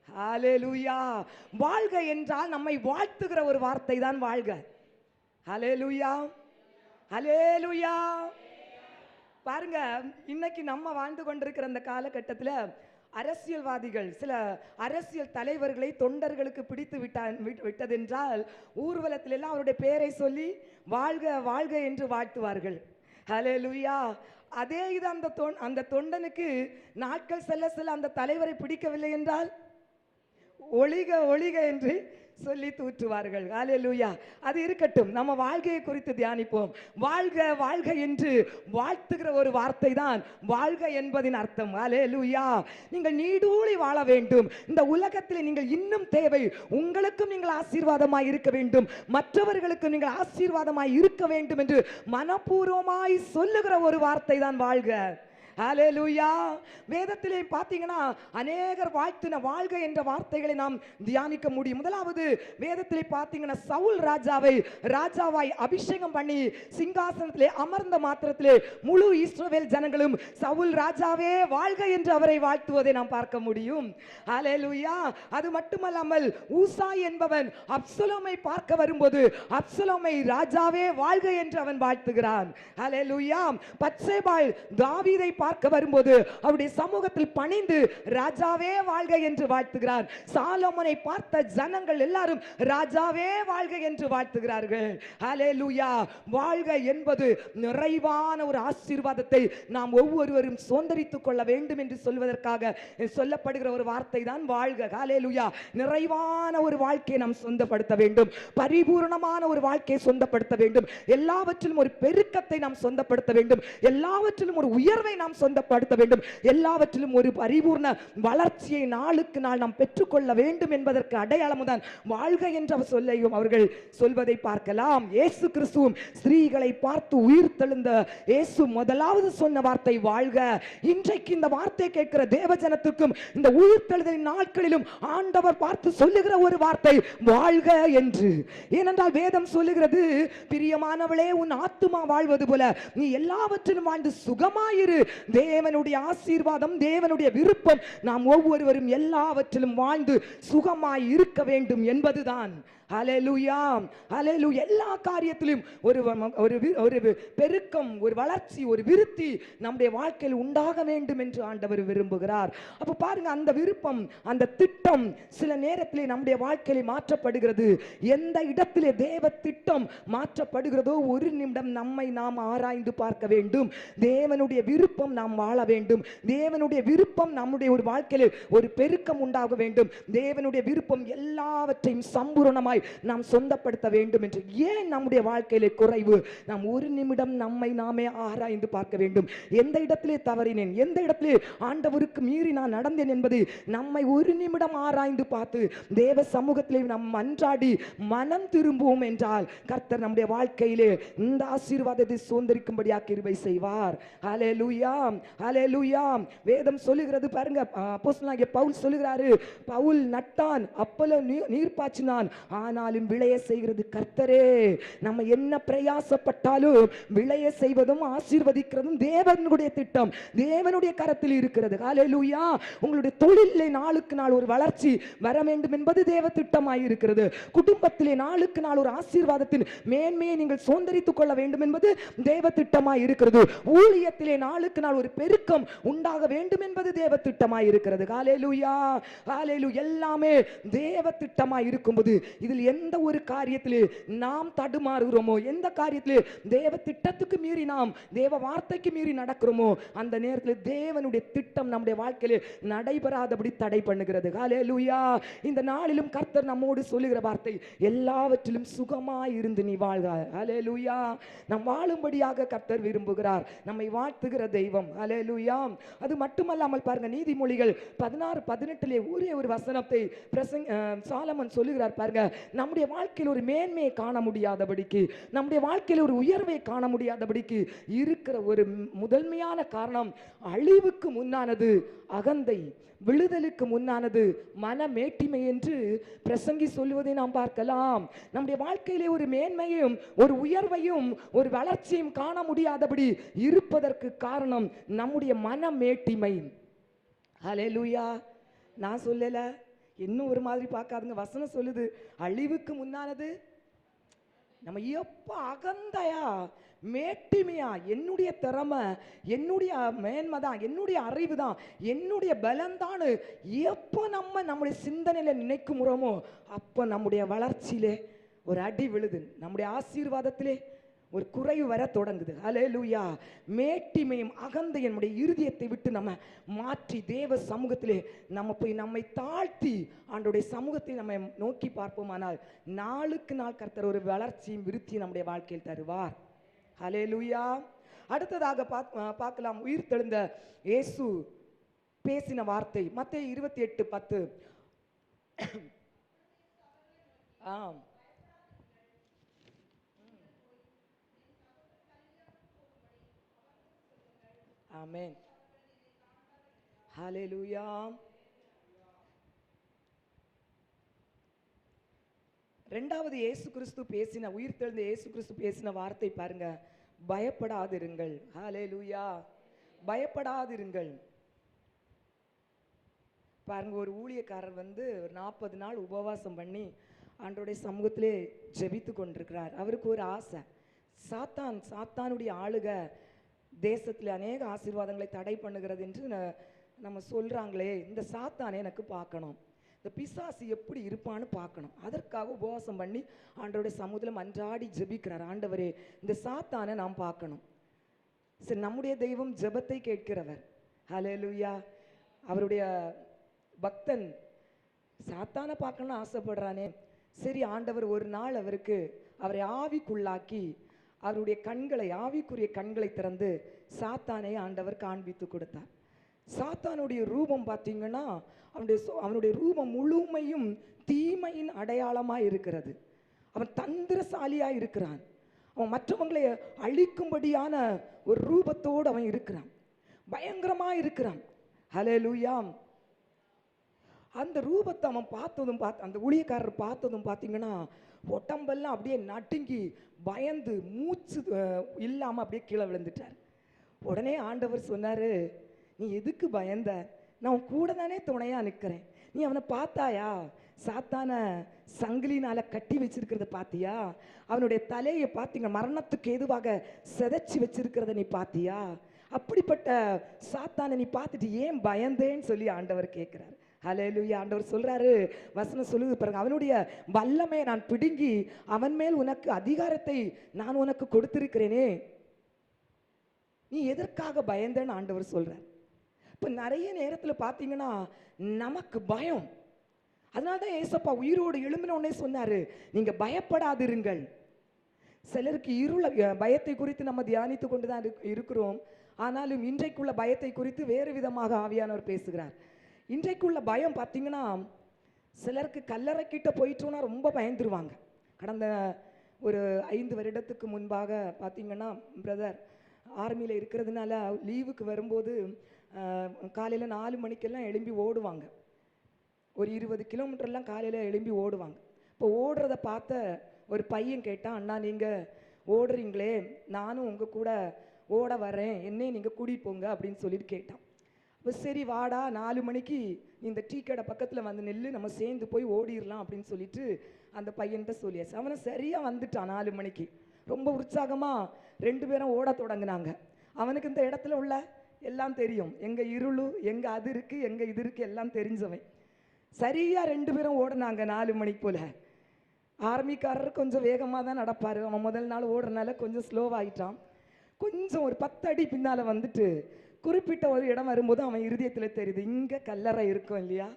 A: ஹல்லேலூயா. வாழ்க என்றால் நம்மை வாழ்த்துகிற ஒரு வார்த்தை தான் வாழ்க. ஹல்லேலூயா. ஹல்லேலூயா. பாருங்க, இன்னைக்கு நம்ம வாழ்ந்து கொண்டிருக்கிற அந்த காலகட்டத்தில் அரசியல்வாதிகள் சில அரசியல் தலைவர்களை தொண்டர்களுக்கு பிடித்து விட்டதென்றால் ஊர்வலத்தில் எல்லாம் அவருடைய பெயரை சொல்லி வாழ்க வாழ்க என்று வாழ்த்துவார்கள். ஹல்லேலூயா. அதே இது அந்த தொண்டனுக்கு நாட்கள் செல்ல செல்ல அந்த தலைவரை பிடிக்கவில்லை என்றால் ஒளிக ஒளிக என்று சொல்லி தூற்றுவார்கள். ஹல்லேலூயா. அது இருக்கட்டும், நம்ம வாழ்க்கையை குறித்து தியானிப்போம். வாழ்க வாழ்க என்று வாழ்த்துகிற ஒரு வார்த்தை தான் வாழ்க என்பதின் அர்த்தம். ஹல்லேலூயா. நீங்கள் நீடூழி வாழ வேண்டும். இந்த உலகத்தில் நீங்கள் இன்னும் தேவை. உங்களுக்கும் நீங்கள் ஆசீர்வாதமாய் இருக்க வேண்டும், மற்றவர்களுக்கும் நீங்கள் ஆசீர்வாதமாய் இருக்க வேண்டும் என்று மனப்பூர்வமாய் சொல்லுகிற ஒரு வார்த்தை தான் வாழ்க. ஹல்லேலூயா. வேதத்திலே பார்த்தீங்கன்னா அநேகர் வாழ்த்தின வாழ்க என்ற வார்த்தைகளை நாம் தியானிக்க முடியும். முதலாவது வேதத்திலே பார்த்தீங்கன்னா சவுல் ராஜாவாய் அபிஷேகம் பண்ணி சிங்காசனத்திலே அமர்ந்த மாத்திரத்திலே முழு இஸ்ரவேல் ஜனங்களும் சவுல் ராஜாவே வாழ்க என்று அவரை வாழ்த்துவதை நாம் பார்க்க முடியும். ஹல்லேலூயா. அது மட்டுமல்லாமல் ஊசாய் என்பவன் அப்சலோமை பார்க்க வரும்போது அப்சலோமை ராஜாவே வாழ்க என்று அவன் வாழ்த்துகிறான். ஹல்லேலூயா. பத்சேபாள் தாவீதை பார்க்க வரும்போது அவருடைய சமூகத்தில் பணிந்து ராஜாவே வாழ்க என்று வாழ்த்துகிறார். சாலோமோனை பார்த்த ஜனங்கள் எல்லாரும் ராஜாவே வாழ்க என்று வாழ்த்துகிறார்கள். ஹல்லேலூயா. வாழ்க என்பது நிறைவான ஒரு ஆசீர்வாதத்தை நாம் ஒவ்வொருவரும் சுதந்தரித்துக் கொள்ள வேண்டும் என்று சொல்வதற்காக சொல்லப்படுகிற ஒரு வார்த்தை தான் வாழ்க. ஹல்லேலூயா. நிறைவான ஒரு வாழ்க்கையை நாம் சொந்தப்படுத்த வேண்டும், பரிபூர்ணமான ஒரு வாழ்க்கையை சொந்தப்படுத்த வேண்டும், எல்லாவற்றிலும் ஒரு பெருக்கத்தை நாம் சொந்தப்படுத்த வேண்டும், எல்லாவற்றிலும் ஒரு உயர்வை நாம் சொந்தப்படுத்த வேண்டும், எல்லாவற்றிலும் ஒரு பரிபூர்ண வளர்ச்சியை நாளுக்கு நாள் நாம் பெற்றுக்கொள்ள வேண்டும் என்பதற்கு அடையாளம் தான் வாழ்க என்ற சொல்லையும் அவர்கள் சொல்வதை பார்க்கலாம். இயேசு கிறிஸ்துவும் ஸ்திரீகளை பார்த்து உயிர்த்தெழுந்த இயேசு முதலாவது சொன்ன வார்த்தை வாழ்க. இன்றைக்கு இந்த வார்த்தை கேட்கிற தேவஜனத்துக்கும் இந்த உயிர்த்தெழுதலின் நாட்களிலும் ஆண்டவர் பார்த்து சொல்லுகிற ஒரு வார்த்தை வாழ்க என்று. ஏனென்றால் வேதம் சொல்லுகிறது பிரியமானவளே உன் ஆத்துமா வாழ்வது போல நீ எல்லாவற்றிலும் வாழ்ந்து சுகமாயிரு. தேவனுடைய ஆசீர்வாதம், தேவனுடைய விருப்பம் நாம் ஒவ்வொருவரும் எல்லாவற்றிலும் வாழ்ந்து சுகமாய் இருக்க வேண்டும் என்பதுதான். ஹல்லேலூயா. ஹல்லேலூயா. எல்லா காரியத்திலும் ஒரு பெருக்கம், ஒரு வளர்ச்சி, ஒரு விருத்தி நம்முடைய வாழ்க்கையில் உண்டாக வேண்டும் என்று ஆண்டவர் விரும்புகிறார். அப்ப பாருங்க, அந்த விருப்பம், அந்த திட்டம் சில நேரத்திலே நம்முடைய வாழ்க்கையில மாற்றப்படுகிறது. எந்த இடத்திலே தேவ திட்டம் மாற்றப்படுகிறதோ ஒரு நிமிடம் நம்மை நாம் ஆராய்ந்து பார்க்க வேண்டும். தேவனுடைய விருப்பம் நாம் வாழ வேண்டும். தேவனுடைய விருப்பம் நம்முடைய ஒரு வாழ்க்கையில் ஒரு பெருக்கம் உண்டாக வேண்டும். தேவனுடைய விருப்பம் எல்லாவற்றையும் சம்பூரணமாய் முழுவதுமாய் நாம் சொந்தப்படுத்த வேண்டும் என்று. ஏன் நம்முடைய வாழ்க்கையிலே குறைவு? நாம் ஒரு நிமிடம் நம்மை நாமே ஆராய்ந்து பார்க்க வேண்டும். எந்த இடத்திலே தவறினேன், எந்த இடத்திலே ஆண்டவருக்கு மீறி நான் நடந்தேன் என்பதை நம்மை ஒரு நிமிடம் ஆராய்ந்து பார்த்து தேவ சமூகத்திலே நாம் மன்றாடி மனம் திரும்புவோம் என்றால் கர்த்தர் நம்முடைய வாழ்க்கையிலே இந்த ஆசீர்வாதத்தை சுதந்தரிக்கும்படியாக கிருபை செய்வார். ஹல்லேலூயா, ஹல்லேலூயா. வேதம் சொல்லுகிறது பாருங்க, அப்போஸ்தலனாகிய பவுல் சொல்லுகிறாரு, பவுல் நட்டான், அப்போலோ நீர் பாய்ச்சினான், ஆனாலும் விளைய செய்கிறது கர்த்தரே. நம்ம என்ன பிரயாசப்பட்டாலும் விளைய செய்வதும் ஆசீர்வதிக்கிறதும் தேவனுடைய திட்டம், தேவனுடைய கரத்தில் இருக்கிறது. ஹல்லேலூயா. உங்களுடைய தொழிலிலே நாளுக்கு நாள் ஒரு வளர்ச்சி வர வேண்டும் என்பது தேவ திட்டமாய் இருக்கிறது. குடும்பத்திலே நாளுக்கு நாள் ஒரு ஆசீர்வாதத்தின் மேன்மையை நீங்கள் சுதந்தரித்துக் கொள்ள வேண்டும் என்பது தேவ திட்டமாய் இருக்கிறது. ஊழியத்திலே நாளுக்கு நாள் ஒரு பெருக்கம் உண்டாக வேண்டும் என்பது தேவ திட்டமாய் இருக்கிறது. ஹல்லேலூயா, ஹல்லேலூயா. எல்லாமே தேவ திட்டமாய் இருக்கும்போது இதில் எந்த ஒரு காரியத்திலே நாம் தடுமாறுகிறோமோ, எந்த காரியத்திலே தேவ திட்டத்துக்கு மீறி நாம் தேவ வார்த்தைக்கு மீறி நடக்கிறோமோ, அந்த நேரத்தில் தேவனுடைய திட்டம் நம்முடைய வாழ்க்கையிலே நடைபெறாதபடி தடை பண்ணுகிறது. ஹல்லேலூயா. இந்த நாளிலும் கர்த்தர் நம்மோடு சொல்லுகிற வார்த்தை, எல்லாவற்றிலும் சுகமாய் இருந்து நீ வாழ்க. ஹல்லேலூயா. நாம் வாழும்படியாக கர்த்தர் விரும்புகிறார், நம்மை வாழ்த்துகிற தெய்வம். ஹல்லேலூயா. அது மட்டுமல்லாமல் பாருங்க, நீதிமொழிகள் 16:18 ஒரே ஒரு வசனத்தை சாலமன் சொல்லுகிறார் பாருங்க, நம்முடைய வாழ்க்கையில் ஒரு மேன்மையை காண முடியாதபடிக்கு, நம்முடைய வாழ்க்கையில் ஒரு உயர்வை காண முடியாதபடிக்கு இருக்கிற ஒரு முதன்மையான காரணம், அழிவுக்கு முன்னானது அகந்தை, விழுதலுக்கு முன்னானது மனமேட்டிமை என்று பிரசங்கி சொல்லுவதை நாம் பார்க்கலாம். நம்முடைய வாழ்க்கையிலே ஒரு மேன்மையும் ஒரு உயர்வையும் ஒரு வளர்ச்சியும் காண முடியாதபடி இருப்பதற்கு காரணம் நம்முடைய மனமேட்டிமை. ஹல்லேலூயா. நான் சொல்லல, இன்னும் ஒரு மாதிரி பார்க்காதுங்க, வசனம் சொல்லுது, அழிவுக்கு முன்னானது நம்ம எப்ப அகந்தையா மேட்டிமையா, என்னுடைய திறமை, என்னுடைய மேன்மை தான், என்னுடைய அறிவு தான், என்னுடைய பலம் தான் எப்போ நம்முடைய சிந்தனையில நினைக்குறோமோ அப்போ நம்முடைய வளர்ச்சியிலே ஒரு அடி விழுது, நம்முடைய ஆசீர்வாதத்திலே ஒரு குறைவு வர தொடங்குது. ஹல்லேலூயா. மேட்டிமையும் அகந்தை நம்முடைய இருதயத்தை விட்டு நம்ம மாற்றி தேவ சமூகத்திலே நம்ம போய் நம்மை தாழ்த்தி ஆண்டவருடைய சமூகத்தை நம்ம நோக்கி பார்ப்போமானால் நாளுக்கு நாள் கர்த்தர் ஒரு வளர்ச்சியும் விருத்தியும் நம்முடைய வாழ்க்கையில் தருவார். ஹல்லேலூயா. அடுத்ததாக பார்க்கலாம், உயிர் தெழுந்த இயேசு பேசின வார்த்தை மத்தேயு 28:10. ஆம், ஆமென். ஹல்லேலூயா. இரண்டாவது இயேசு கிறிஸ்து பேசின, உயிர் தெழுந்த இயேசு கிறிஸ்து பேசின வார்த்தை பாருங்க, பயப்படாதிருங்கள். ஹல்லேலூயா. பயப்படாதிருங்கள். பாருங்க, ஒரு ஊழியக்காரர் ஒரு 40 நாள் உபவாசம் பண்ணி ஆண்டவருடைய சமூகத்திலே ஜெபித்து கொண்டிருக்கிறார். அவருக்கு ஒரு ஆசை, சாத்தானுடைய ஆளுக தேசத்தில் அநேக ஆசீர்வாதங்களை தடை பண்ணுகிறது என்று நம்ம சொல்றாங்களே, இந்த சாத்தானை எனக்கு பார்க்கணும், இந்த பிசாசு எப்படி இருப்பான்னு பார்க்கணும். அதற்காக உபவாசம் பண்ணி ஆண்டவருடைய சமூகத்தில் மன்றாடி ஜெபிக்கிறார், ஆண்டவரே இந்த சாத்தானை நாம் பார்க்கணும். சரி, நம்முடைய தெய்வம் ஜெபத்தை கேட்கிறவர். ஹல்லேலூயா. அவருடைய பக்தன் சாத்தானை பார்க்கணும்னு ஆசைப்படுறானே, சரி ஆண்டவர் ஒரு நாள் அவரை ஆவிக்குள்ளாக்கி அவருடைய கண்களை, ஆவிக்குரிய கண்களை திறந்து சாத்தானை ஆண்டவர் காண்பித்து கொடுத்தார். சாத்தானுடைய ரூபம் பார்த்தீங்கன்னா அவனுடைய ரூபம் முழுமையும் தீமையின் அடையாளமாக இருக்கிறது. அவன் தந்திரசாலியாக இருக்கிறான். அவன் மற்றவங்களை அழிக்கும்படியான ஒரு ரூபத்தோடு அவன் இருக்கிறான், பயங்கரமாக இருக்கிறான். ஹல்லேலூயா. அந்த ரூபத்தை அவன் பார்த்ததும் அந்த ஊழியக்காரர் பார்த்ததும் பார்த்தீங்கன்னா உடம்பெல்லாம் அப்படியே நடுங்கி பயந்து மூச்சு இல்லாமல் அப்படியே கீழே விழுந்துட்டார். உடனே ஆண்டவர் சொன்னார், நீ எதுக்கு பயந்த? நான் உன் கூட தானே துணையாக நிற்கிறேன். நீ அவனை பார்த்தாயா? சாத்தான சங்கிலினால கட்டி வச்சிருக்கிறத பார்த்தியா? அவனுடைய தலையை பார்த்தீங்க, மரணத்துக்கு எதுவாக செதைச்சி வச்சிருக்கிறத நீ பார்த்தியா? அப்படிப்பட்ட சாத்தானை நீ பார்த்துட்டு ஏன் பயந்தேன்னு சொல்லி ஆண்டவர் கேட்குறாரு. ஹல்லேலூயா. ஆண்டவர் சொல்றாரு, வசனம் சொல்லுது பாருங்க, அவனுடைய வல்லமை நான் பிடுங்கி அவன் மேல் உனக்கு அதிகாரத்தை நான் உனக்கு கொடுத்திருக்கிறேனே, நீ எதற்காக பயந்தேன்னு ஆண்டவர் சொல்றார். இப்போ நிறைய நேரத்தில் பார்த்தீங்கன்னா நமக்கு பயம், அதனால்தான் ஏசப்பா உயிரோடு எழும்பின உடனே சொன்னாரு, நீங்க பயப்படாதிருங்கள். சிலருக்கு பயத்தை குறித்து நம்ம தியானித்து கொண்டுதான் இருக்கிறோம். ஆனாலும் இன்றைக்குள்ள பயத்தை குறித்து வேறு விதமாக ஆவியானவர் பேசுகிறார். இன்றைக்குள்ள பயம் பார்த்தீங்கன்னா, சிலருக்கு கல்லறை கிட்ட போயிட்டோம்னா ரொம்ப பயந்துருவாங்க. கடந்த ஒரு 5 வருடத்துக்கு முன்பாக பார்த்தீங்கன்னா, பிரதர் ஆர்மியில் இருக்கிறதுனால லீவுக்கு வரும்போது காலையில் 4 மணிக்கெல்லாம் எழும்பி ஓடுவாங்க. ஒரு 20 கிலோமீட்டர்லாம் காலையில் எழும்பி ஓடுவாங்க. இப்போ ஓடுறத பார்த்த ஒரு பையன் கேட்டான், அண்ணா நீங்கள் ஓடுறீங்களே, நானும் உங்கள் கூட ஓட வரேன், என்னையும் நீங்கள் கூட்டிகிட்டு போங்க அப்படின்னு சொல்லிட்டு கேட்டான். இப்போ சரி வாடா, 4 மணிக்கு இந்த டீ கடை பக்கத்தில் வந்து நெல்லு, நம்ம சேர்ந்து போய் ஓடிடலாம் அப்படின்னு சொல்லிட்டு அந்த பையன்கிட்ட சொல்லியாச்சு. அவனை சரியாக வந்துட்டான் 4 மணிக்கு. ரொம்ப உற்சாகமாக 2 பேரும் ஓட தொடங்கினாங்க. அவனுக்கு இந்த இடத்துல உள்ள எல்லாம் தெரியும், எங்கே இருளு, எங்கே அது இருக்குது, எங்கே இது இருக்குது எல்லாம் தெரிஞ்சவன். சரியாக 2 பேரும் ஓடினாங்க 4 மணிக்கு போல். ஆர்மிக்காரர் கொஞ்சம் வேகமாக தான் நடப்பார். அவன் முதல் நாள் ஓடுறதுனால கொஞ்சம் ஸ்லோவாகிட்டான். கொஞ்சம் ஒரு 10 அடி பின்னால் வந்துட்டு குறிப்பிட்ட ஒரு இடம் வரும்போது அவன் இருதயத்தில் தெரியுது, இங்கே கல்லறை இருக்கும் இல்லையா,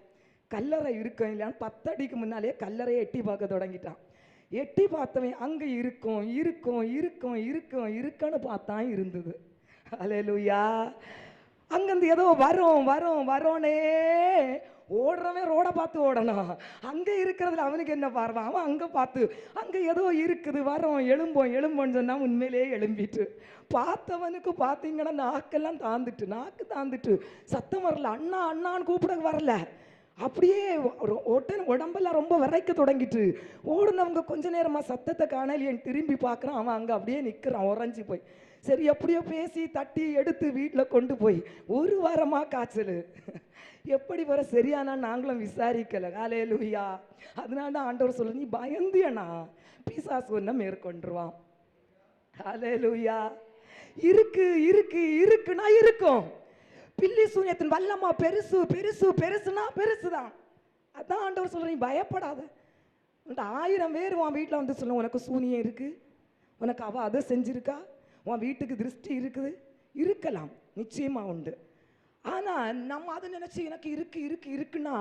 A: கல்லறை இருக்கும் இல்லையான்னு 10 அடிக்கு முன்னாலே கல்லறையை எட்டி பார்க்க தொடங்கிட்டான். எட்டி பார்த்தவன் அங்கே இருக்கும் இருக்கும் இருக்கும் இருக்கும் இருக்குன்னு பார்த்தான், இருந்தது. அல்லேலூயா. அங்கேருந்து ஏதோ வரும் வரும் வரோனே ஓடுறவன் ரோடை பார்த்து ஓடணும். அங்கே இருக்கிறதுல அவனுக்கு என்ன பார்வை, அவன் அங்கே பார்த்து அங்கே ஏதோ இருக்குது, வரோம் எழும்போம் எழும்போன்னு சொன்னால் உண்மையிலேயே எழும்பிட்டு. பார்த்தவனுக்கு பார்த்தீங்கன்னா நாக்கு தாந்துட்டு சத்தம் வரல, அண்ணா அண்ணான்னு கூப்பிட வரல. அப்படியே உடம்பெல்லாம் ரொம்ப விரைக்க தொடங்கிட்டு. ஓடுனவங்க கொஞ்ச நேரமாக சத்தத்தை காணலையேன்னு திரும்பி பார்க்குறான். அவன் அங்கே அப்படியே நிற்கிறான் உறைஞ்சி போய். சரி எப்படியோ பேசி தட்டி எடுத்து வீட்டில் கொண்டு போய் 1 வாரமாக காய்ச்சல். எப்படி வர சரியானா நாங்களும் விசாரிக்கலை. ஹல்லேலூயா. அதனால தான் ஆண்டவர் சொல்ல, நீ பயந்தியனா பிசாசு ஒன்றை மேற்கொண்டுருவான். ஹல்லேலூயா. இருக்கு இருக்கு இருக்குன்னா இருக்கும். பில்லி சூனியத்தின் வல்லமா பெருசு பெருசு பெருசுனா பெருசுதான். அதான் ஆண்டவர் சொல்ற, நீ பயப்படாத. 1000 பேர் உன் வீட்டில் வந்து சொல்ல, உனக்கு சூனியம் இருக்கு, உனக்கு அவ அதை செஞ்சிருக்கா, உன் வீட்டுக்கு திருஷ்டி இருக்குது, இருக்கலாம், நிச்சயமா உண்டு. ஆனா நம்ம அதை நினைச்சு எனக்கு இருக்கு இருக்கு இருக்குன்னா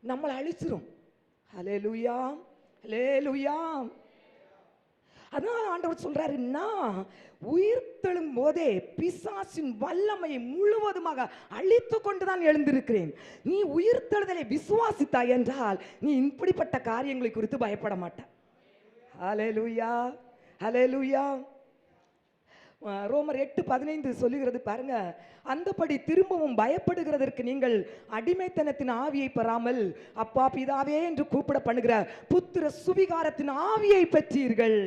A: நம்மளை அழிச்சிரும். ஹல்லேலூயா ஹல்லேலூயா. அதனால ஆண்டவர் சொல்றாரு, நான் உயிர்த்தெழும் போதே பிசாசின் வல்லமையை முழுவதுமாக அழித்து கொண்டுதான் எழுந்திருக்கிறேன். நீ உயிர்த்தெழுதலை விசுவாசித்தாய் என்றால் நீ இப்படிப்பட்ட காரியங்களை குறித்து பயப்பட மாட்டாய். ஹல்லேலூயா ஹல்லேலூயா. ரோமர் 8:15 சொல்லுகிறது பாருங்க, அந்தபடி திரும்பவும் பயப்படுகிறதற்கு நீங்கள் அடிமைத்தனத்தின் ஆவியை பெறாமல் அப்பா பிதாவே என்று கூப்பிட பண்ணுகிற புத்திர சுவிகாரத்தின் ஆவியை பெற்றீர்கள்.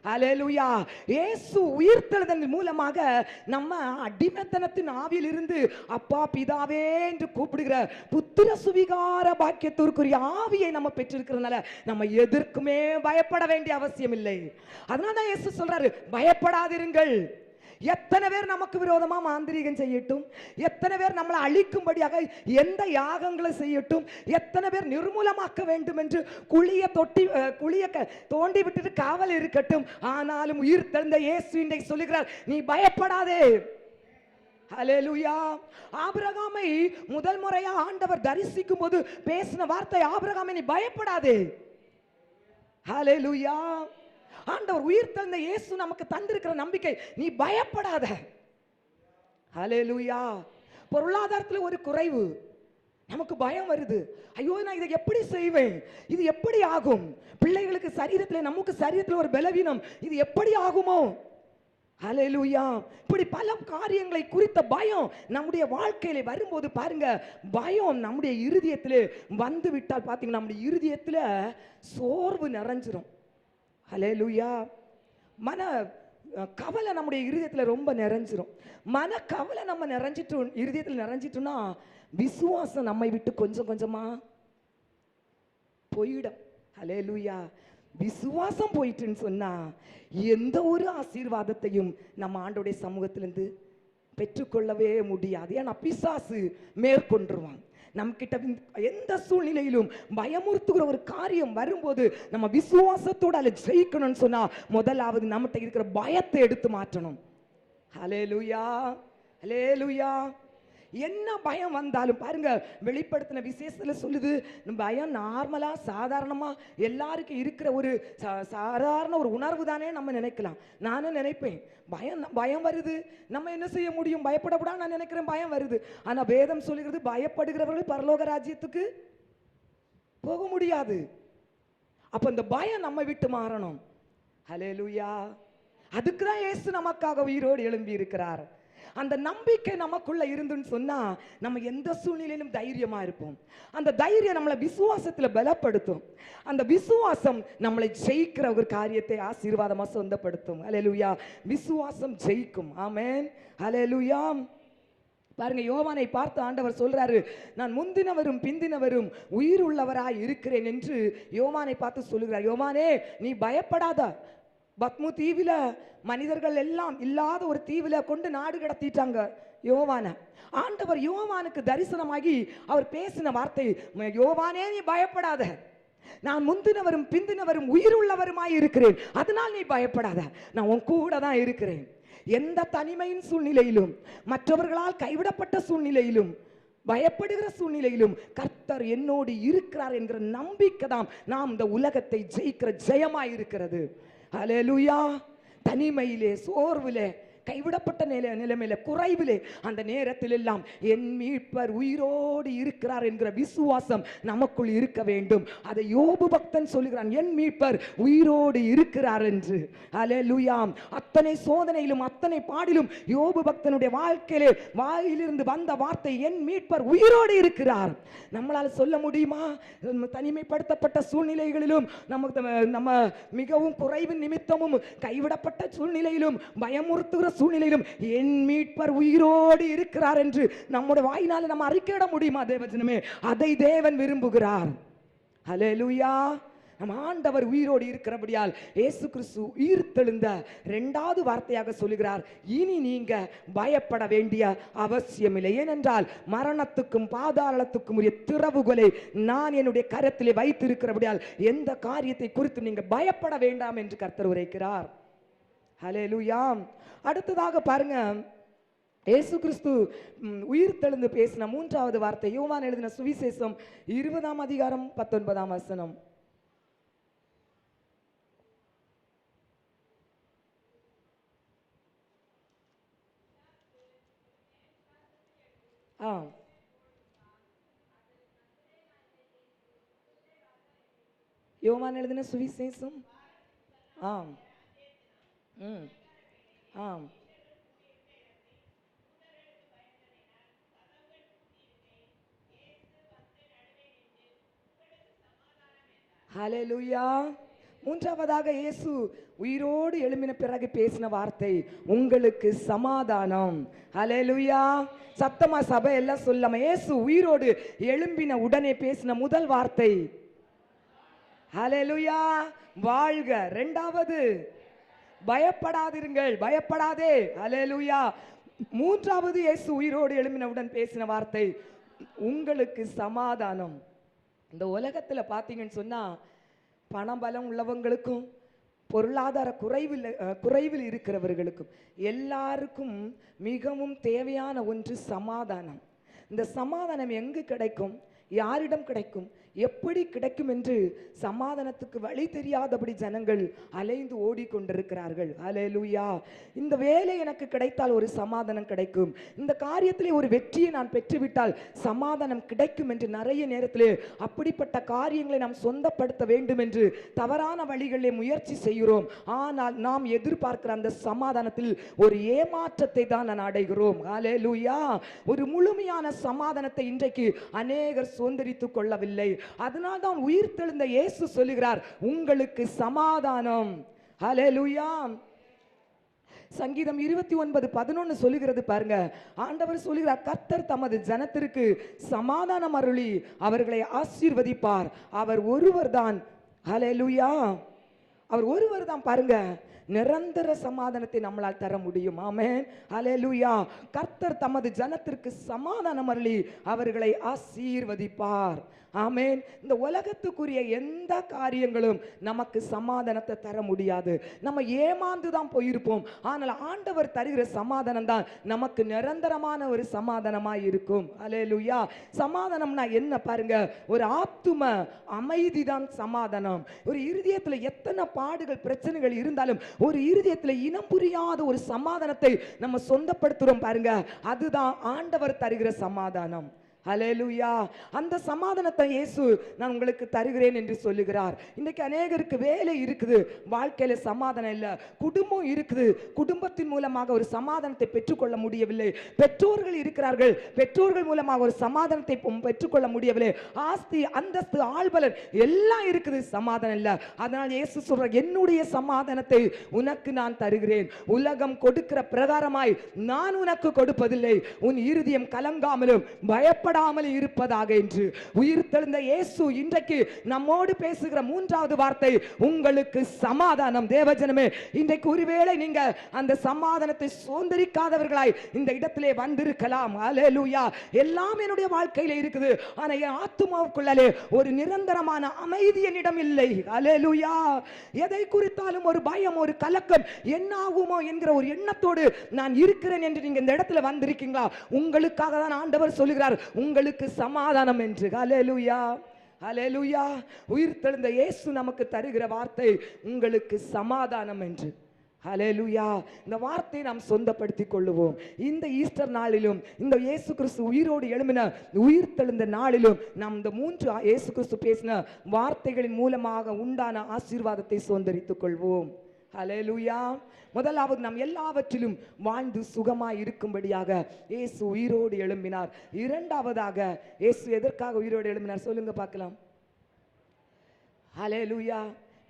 A: ஹல்லேலூயா. இயேசு உயிர்த்தெழுதல் மூலமாக நம்ம அடிமைத்தனத்தின் ஆவியில் இருந்து அப்பா பிதாவே என்று கூப்பிடுகிற புத்திர சுவிகார பாக்கியத்திற்குரிய ஆவியை நம்ம பெற்றிருக்கிறதுனால நம்ம எதற்குமே பயப்பட வேண்டிய அவசியம் இல்லை. அதனால தான் இயேசு சொல்றாரு, பயப்படாதிருங்கள். எத்தனை பேர் நமக்கு விரோதமா மாந்திரீகம் செய்யட்டும், எத்தனை பேர் நம்மளை அழிக்கும்படியாக எந்த யாகங்களை செய்யட்டும், எத்தனை பேர் நிர்மூலமாக்க வேண்டும் என்று குழிய தோண்டி விட்டுட்டு காவல் இருக்கட்டும், ஆனாலும் உயிர் தெழுந்த இயேசு சொல்லுகிறார், நீ பயப்படாதே. ஹல்லேலூயா. ஆபிரகாமை முதல் முறையா ஆண்டவர் தரிசிக்கும் போது பேசின வார்த்தை, ஆபிரகாமை நீ பயப்படாதே. ஹல்லேலூயா. ஆண்டவர் உயிர் தெழுந்த இயேசு நமக்கு தந்திருக்கிற நம்பிக்கை, நீ பயப்படாத. ஹல்லேலூயா. பொருளாதாரத்தில் ஒரு குறைவு, நமக்கு பயம் வருது, ஐயோ நான் இதை எப்படி செய்வேன், இது எப்படி ஆகும், பிள்ளைகளுக்கு சரீரத்தில் நமக்கு சரீரத்தில் ஒரு பலவீனம், இது எப்படி ஆகுமோ. ஹல்லேலூயா. இப்படி பல காரியங்களை குறித்த பயம் நம்முடைய வாழ்க்கையில வரும்போது பாருங்க, பயம் நம்முடைய இருதயத்தில் வந்து விட்டால் பாத்தீங்கன்னா நம்முடைய இருதயத்தில் சோர்வு நிறைஞ்சிரும். ஹல்லேலூயா. மன கவலை நம்முடைய இருதயத்தில் ரொம்ப நிறைஞ்சிரும். மன கவலை நம்ம நிறைஞ்சிட்டோம், இருதயத்தில் நிறைஞ்சிட்டோம்னா விசுவாசம் நம்மை விட்டு கொஞ்சம் கொஞ்சமா போயிடும். ஹல்லேலூயா. விசுவாசம் போயிட்டுன்னு சொன்னா எந்த ஒரு ஆசீர்வாதத்தையும் நம்ம ஆண்டோடைய சமூகத்திலிருந்து பெற்றுக்கொள்ளவே முடியாது. ஏன்னா பிசாசு மேற்கொண்டுருவான். நம்ம கிட்ட எந்த சூழ்நிலையிலும் பயமுறுத்துகிற ஒரு காரியம் வரும்போது நம்ம விசுவாசத்தோட அதை ஜெயிக்கணும்னு சொன்னா முதலாவது நம்மகிட்ட இருக்கிற பயத்தை எடுத்து மாற்றணும். ஹல்லேலூயா ஹல்லேலூயா. என்ன பயம் வந்தாலும் பாருங்க, வெளிப்படுத்தின விசேஷத்துல சொல்லுது, பயம் நார்மலா சாதாரணமா எல்லாருக்கும் இருக்கிற ஒரு சாதாரண ஒரு உணர்வு தானே நம்ம நினைக்கலாம். நானும் நினைப்பேன், பயம் வருது, நம்ம என்ன செய்ய முடியும், பயப்படக்கூடாது நான் நினைக்கிறேன், பயம் வருது. ஆனா வேதம் சொல்லுகிறது, பயப்படுகிறவர்கள் பரலோக ராஜ்யத்துக்கு போக முடியாது. அப்ப இந்த பயம் நம்ம விட்டு மாறணும். ஹல்லேலூயா. அதுக்கு தான் இயேசு நமக்காக உயிரோடு எழும்பி இருக்கிறார். அந்த நம்பிக்கை நமக்குள்ள இருந்துன்னு சொன்னா நம்ம எந்த சூழ்நிலையிலும் தைரியமா இருப்போம். அந்த தைரியம் நம்மளை விசுவாசத்துல பலப்படுத்தும். அந்த விசுவாசம் நம்மளை ஜெயிக்கிற ஒரு காரியத்தை ஆசீர்வாதமா சொந்தப்படுத்தும். ஹல்லேலூயா. விசுவாசம் ஜெயிக்கும். ஆமென். ஹல்லேலூயா. பாருங்க, யோவானை பார்த்து ஆண்டவர் சொல்றாரு, நான் முந்தினவரும் பிந்தினவரும் உயிர் உள்ளவராய் இருக்கிறேன் என்று யோவானை பார்த்து சொல்லுகிறார். யோவானே, நீ பயப்படாத. பத்மு தீவில மனிதர்கள் எல்லாம் இல்லாத ஒரு தீவில கொண்டு நாடு கடத்திட்டாங்க யோவான. ஆண்டவர் யோவானுக்கு தரிசனமாகி அவர் பேசின வார்த்தை, யோவானே நீ பயப்படாத, நான் முந்தினவரும் பிந்தினவரும் உயிர் உள்ளவருமாய் இருக்கிறேன், அதனால் நீ பயப்படாத, நான் உன் கூட தான் இருக்கிறேன். எந்த தனிமையின் சூழ்நிலையிலும், மற்றவர்களால் கைவிடப்பட்ட சூழ்நிலையிலும், பயப்படுகிற சூழ்நிலையிலும் கர்த்தர் என்னோடு இருக்கிறார் என்கிற நம்பிக்கை தான் நாம் இந்த உலகத்தை ஜெயிக்கிற ஜெயமாய் இருக்கிறது. ஹல்லேலூயா. தனிமையிலே, சோர்விலே, கைவிடப்பட்ட நிலைமையில, குறைவிலே, அந்த நேரத்தில் எல்லாம் என் மீட்பர் உயிரோடு இருக்கிறார் என்கிற விசுவாசம் நமக்குள் இருக்க வேண்டும். அதை யோபு பக்தன் சொல்லுகிறான், என் மீட்பர் உயிரோடு இருக்கிறார் என்று. ஹல்லேலூயா. அத்தனை சோதனையிலும் அத்தனை பாடிலும் யோபு பக்தனுடைய வாழ்க்கையிலே வாயிலிருந்து வந்த வார்த்தை, என் மீட்பர் உயிரோடு இருக்கிறார். நம்மளால சொல்ல முடியுமா? தனிமைப்படுத்தப்பட்ட சூழ்நிலைகளிலும், நம்ம மிகவும் குறைவின் நிமித்தமும் கைவிடப்பட்ட சூழ்நிலையிலும், பயமுறுத்துகிற சூழ்நிலையிலும் என் மீட்பர் உயிரோடு இருக்கிறார் என்று நம்முடைய வாயினால நம்ம அறிக்கையிட முடியுமா? தேவஜனமே, அதை தேவன் விரும்புகிறார். ஹல்லேலூயா. நம் ஆண்டவர் உயிரோடு இருக்கிறபடியால் இயேசு கிறிஸ்து உயிர் தெழுந்த இரண்டாவது வார்த்தையாக சொல்லுகிறார், இனி நீங்க பயப்பட வேண்டிய அவசியமில்லை. ஏனென்றால் மரணத்துக்கும் பாதாளத்துக்கும் உரிய திறவுகளை நான் என்னுடைய கரத்திலே வைத்திருக்கிறபடியால் எந்த காரியத்தை குறித்து நீங்க பயப்பட வேண்டாம் என்று கர்த்தர் உரைக்கிறார். ஹல்லேலூயா. அடுத்ததாக பாருங்க, இயேசு கிறிஸ்து உயிர் தெழுந்து பேசின மூன்றாவது வார்த்தை யோவான் எழுதின சுவிசேஷம் 20ஆம் அதிகாரம் 19ஆம் வசனம். யோவான் எழுதின சுவிசேஷம் ஆம் ஆம் ஹல்லேலூயா. மூன்றாவதாக இயேசு உயிரோடு எழும்பின பிறகு பேசின வார்த்தை, உங்களுக்கு சமாதானம். ஹல்லேலூயா. சத்தமா சபை எல்லாம் சொல்லாம, இயேசு உயிரோடு எழும்பின உடனே பேசின முதல் வார்த்தை ஹல்லேலூயா, வாழ்க. இரண்டாவது, பயப்படாதிருங்கள், பயப்படாதே. ஹல்லேலூயா. மூன்றாவது, இயேசு உயிரோடு எழும்பினவுடன் பேசின வார்த்தை, உங்களுக்கு சமாதானம். இந்த உலகத்துல பாத்தீங்கன்னு சொன்னா, பணம் பலம் உள்ளவங்களுக்கும் பொருளாதார குறைவில் இருக்கிறவர்களுக்கும் எல்லாருக்கும் மிகவும் தேவையான ஒன்று சமாதானம். இந்த சமாதானம் எங்கு கிடைக்கும், யாரிடம் கிடைக்கும், எப்படி கிடைக்கும் என்று சமாதானத்துக்கு வழி தெரியாதபடி ஜனங்கள் அலைந்து ஓடிக்கொண்டிருக்கிறார்கள். ஹல்லேலூயா. இந்த வேலை எனக்கு கிடைத்தால் ஒரு சமாதானம் கிடைக்கும், இந்த காரியத்திலே ஒரு வெற்றியை நான் பெற்றுவிட்டால் சமாதானம் கிடைக்கும் என்று நிறைய நேரத்திலே அப்படிப்பட்ட காரியங்களை நாம் சொந்தப்படுத்த வேண்டும் என்று தவறான வழிகளிலே முயற்சி செய்கிறோம். ஆனால் நாம் எதிர்பார்க்கிற அந்த சமாதானத்தில் ஒரு ஏமாற்றத்தை தான் நான் அடைகிறோம். ஹல்லேலூயா. ஒரு முழுமையான சமாதானத்தை இன்றைக்கு அநேகர் சுதந்திரித்துக் கொள்ளவில்லை. அதனால் தான் உயிர் தெழுந்த இயேசு சொல்லுகிறார், உங்களுக்கு சமாதானம். ஹல்லேலூயா. சங்கீதம் 29:11 சொல்லுகிறது பாருங்க, ஆண்டவர் சொல்லுகிறார், கர்த்தர் தமது ஜனத்திற்கு சமாதானம் அருளி அவர்களை ஆசீர்வதிப்பார். அவர் ஒருவர் தான். ஹல்லேலூயா. அவர் ஒருவர் தான் பாருங்க நிரந்தர சமாதானத்தை நம்மளால் தர முடியும். ஆமென். ஹல்லேலூயா. கர்த்தர் தமது ஜனத்திற்கு சமாதானம் அருளி அவர்களை ஆசீர்வதிப்பார். ஆமென். இந்த உலகத்துக்குரிய எந்த காரியங்களும் நமக்கு சமாதானத்தை தர முடியாது. நம்ம ஏமாந்து தான் போயிருப்போம். ஆனால் ஆண்டவர் தருகிற சமாதானம் தான் நமக்கு நிரந்தரமான ஒரு சமாதானமாய் இருக்கும். அல்லேலூயா. சமாதானம்னா என்ன பாருங்க, ஒரு ஆத்தும அமைதி தான் சமாதானம். ஒரு இருதயத்துல எத்தனை பாடுகள் பிரச்சனைகள் இருந்தாலும் ஒரு இருதயத்துல இனம் புரியாத ஒரு சமாதானத்தை நம்ம சொந்தப்படுத்துறோம் பாருங்க, அதுதான் ஆண்டவர் தருகிற சமாதானம். ஹல்லேலூயா. அந்த சமாதானத்தை இயேசு நான் உங்களுக்கு தருகிறேன் என்று சொல்லுகிறார். இன்னைக்கு அநேகருக்கு வேலை இருக்குது, வாழ்க்கையில சமாதானம் இல்லை. குடும்பம் இருக்குது, குடும்பத்தின் மூலமாக ஒரு சமாதானத்தை பெற்றுக்கொள்ள முடியவில்லை. பெற்றோர்கள் இருக்கிறார்கள், பெற்றோர்கள் மூலமாக ஒரு சமாதானத்தை பெற்றுக்கொள்ள முடியவில்லை. ஆஸ்தி அந்தஸ்து ஆள்பலன் எல்லாம் இருக்குது, சமாதானம் இல்லை. அதனால் இயேசு சொல்ற, என்னுடைய சமாதானத்தை உனக்கு நான் தருகிறேன். உலகம் கொடுக்கிற பிரகாரமாய் நான் உனக்கு கொடுப்பதில்லை. உன் இருதயம் கலங்காமலும் பயப்பட இருப்பதாக என்று உயிர்த்தெழுந்த இயேசு இன்றைக்கு நம்மோடு பேசுகிற மூன்றாவது வார்த்தை, உங்களுக்கு சமாதானம். தேவஜனமே, இன்றைக்கு ஒருவேளை நீங்க அந்த சமாதானத்தை சுதந்திரிக்காதவர்களாய் இந்த இடத்திலே வந்திருக்கலாம். அல்லேலூயா. எல்லாம் என்னுடைய வாழ்க்கையில இருக்குது, ஆனா என் ஆத்துமாவுக்குள்ளே ஒரு நிரந்தரமான அமைதி என்னிடம் இல்லை. அல்லேலூயா. எதை குறித்தாலும் ஒரு பயம், ஒரு கலக்கம், என்ன ஆகுமோ என்கிற ஒரு எண்ணத்தோடு நான் இருக்கிறேன் என்று நீங்க இந்த இடத்துல வந்திருக்கீங்களா? உங்களுக்காக தான் ஆண்டவர் சொல்லுகிறார், உங்களுக்கு சமாதானம் என்று. ஹல்லேலூயா. ஹல்லேலூயா. உயிர்த்தெழுந்த இயேசு நமக்கு தருகிற வார்த்தை, உங்களுக்கு சமாதானம் என்று. ஹல்லேலூயா. இந்த வார்த்தையை நாம் சொந்தப்படுத்திக் கொள்ளுவோம். இந்த ஈஸ்டர் நாளிலும், இந்த இயேசு கிறிஸ்து உயிரோடு எழும்பின உயிர்த்தெழுந்த நாளிலும் நாம் இந்த மூன்று இயேசு கிறிஸ்து பேசின வார்த்தைகளின் மூலமாக உண்டான ஆசீர்வாதத்தை சொந்தரித்துக் கொள்வோம். ஹல்லேலூயா. முதலாவது, நாம் எல்லாவற்றிலும் வாழ்ந்து சுகமாய் இருக்கும்படியாக இயேசு உயிரோடு எழும்பினார். இரண்டாவதாக, இயேசு எதற்காக உயிரோடு எழும்பினார் சொல்லுங்க பார்க்கலாம். ஹல்லேலூயா.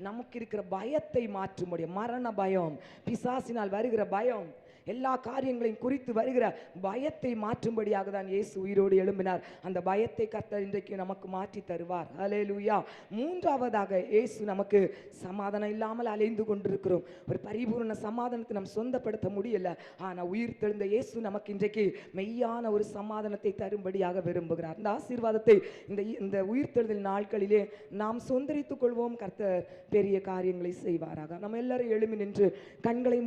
A: நமக்கு இருக்கிற பயத்தை மாற்ற முடியும். மரண பயம், பிசாசினால் வருகிற பயம், எல்லா காரியங்களையும் குறித்து வருகிற பயத்தை மாற்றும்படியாக தான் இயேசு உயிரோடு எழும்பினார். அந்த பயத்தை கர்த்தர் இன்றைக்கு நமக்கு மாற்றி தருவார். ஹல்லேலூயா. மூன்றாவதாக, இயேசு நமக்கு சமாதானம் இல்லாமல் அலைந்து கொண்டிருக்கிறோம். ஒரு பரிபூர்ண சமாதானத்தை நாம் சொந்தப்படுத்த முடியல, ஆனால் உயிர் தெழுந்த இயேசு நமக்கு இன்றைக்கு மெய்யான ஒரு சமாதானத்தை தரும்படியாக விரும்புகிறார். இந்த ஆசீர்வாதத்தை இந்த உயிர்த்தெழுதல் நாட்களிலே நாம் சொந்தரித்துக் கொள்வோம். கர்த்தர் பெரிய காரியங்களை செய்வாராக. நம்ம எல்லாரும் எழும்பி நின்று கண்களை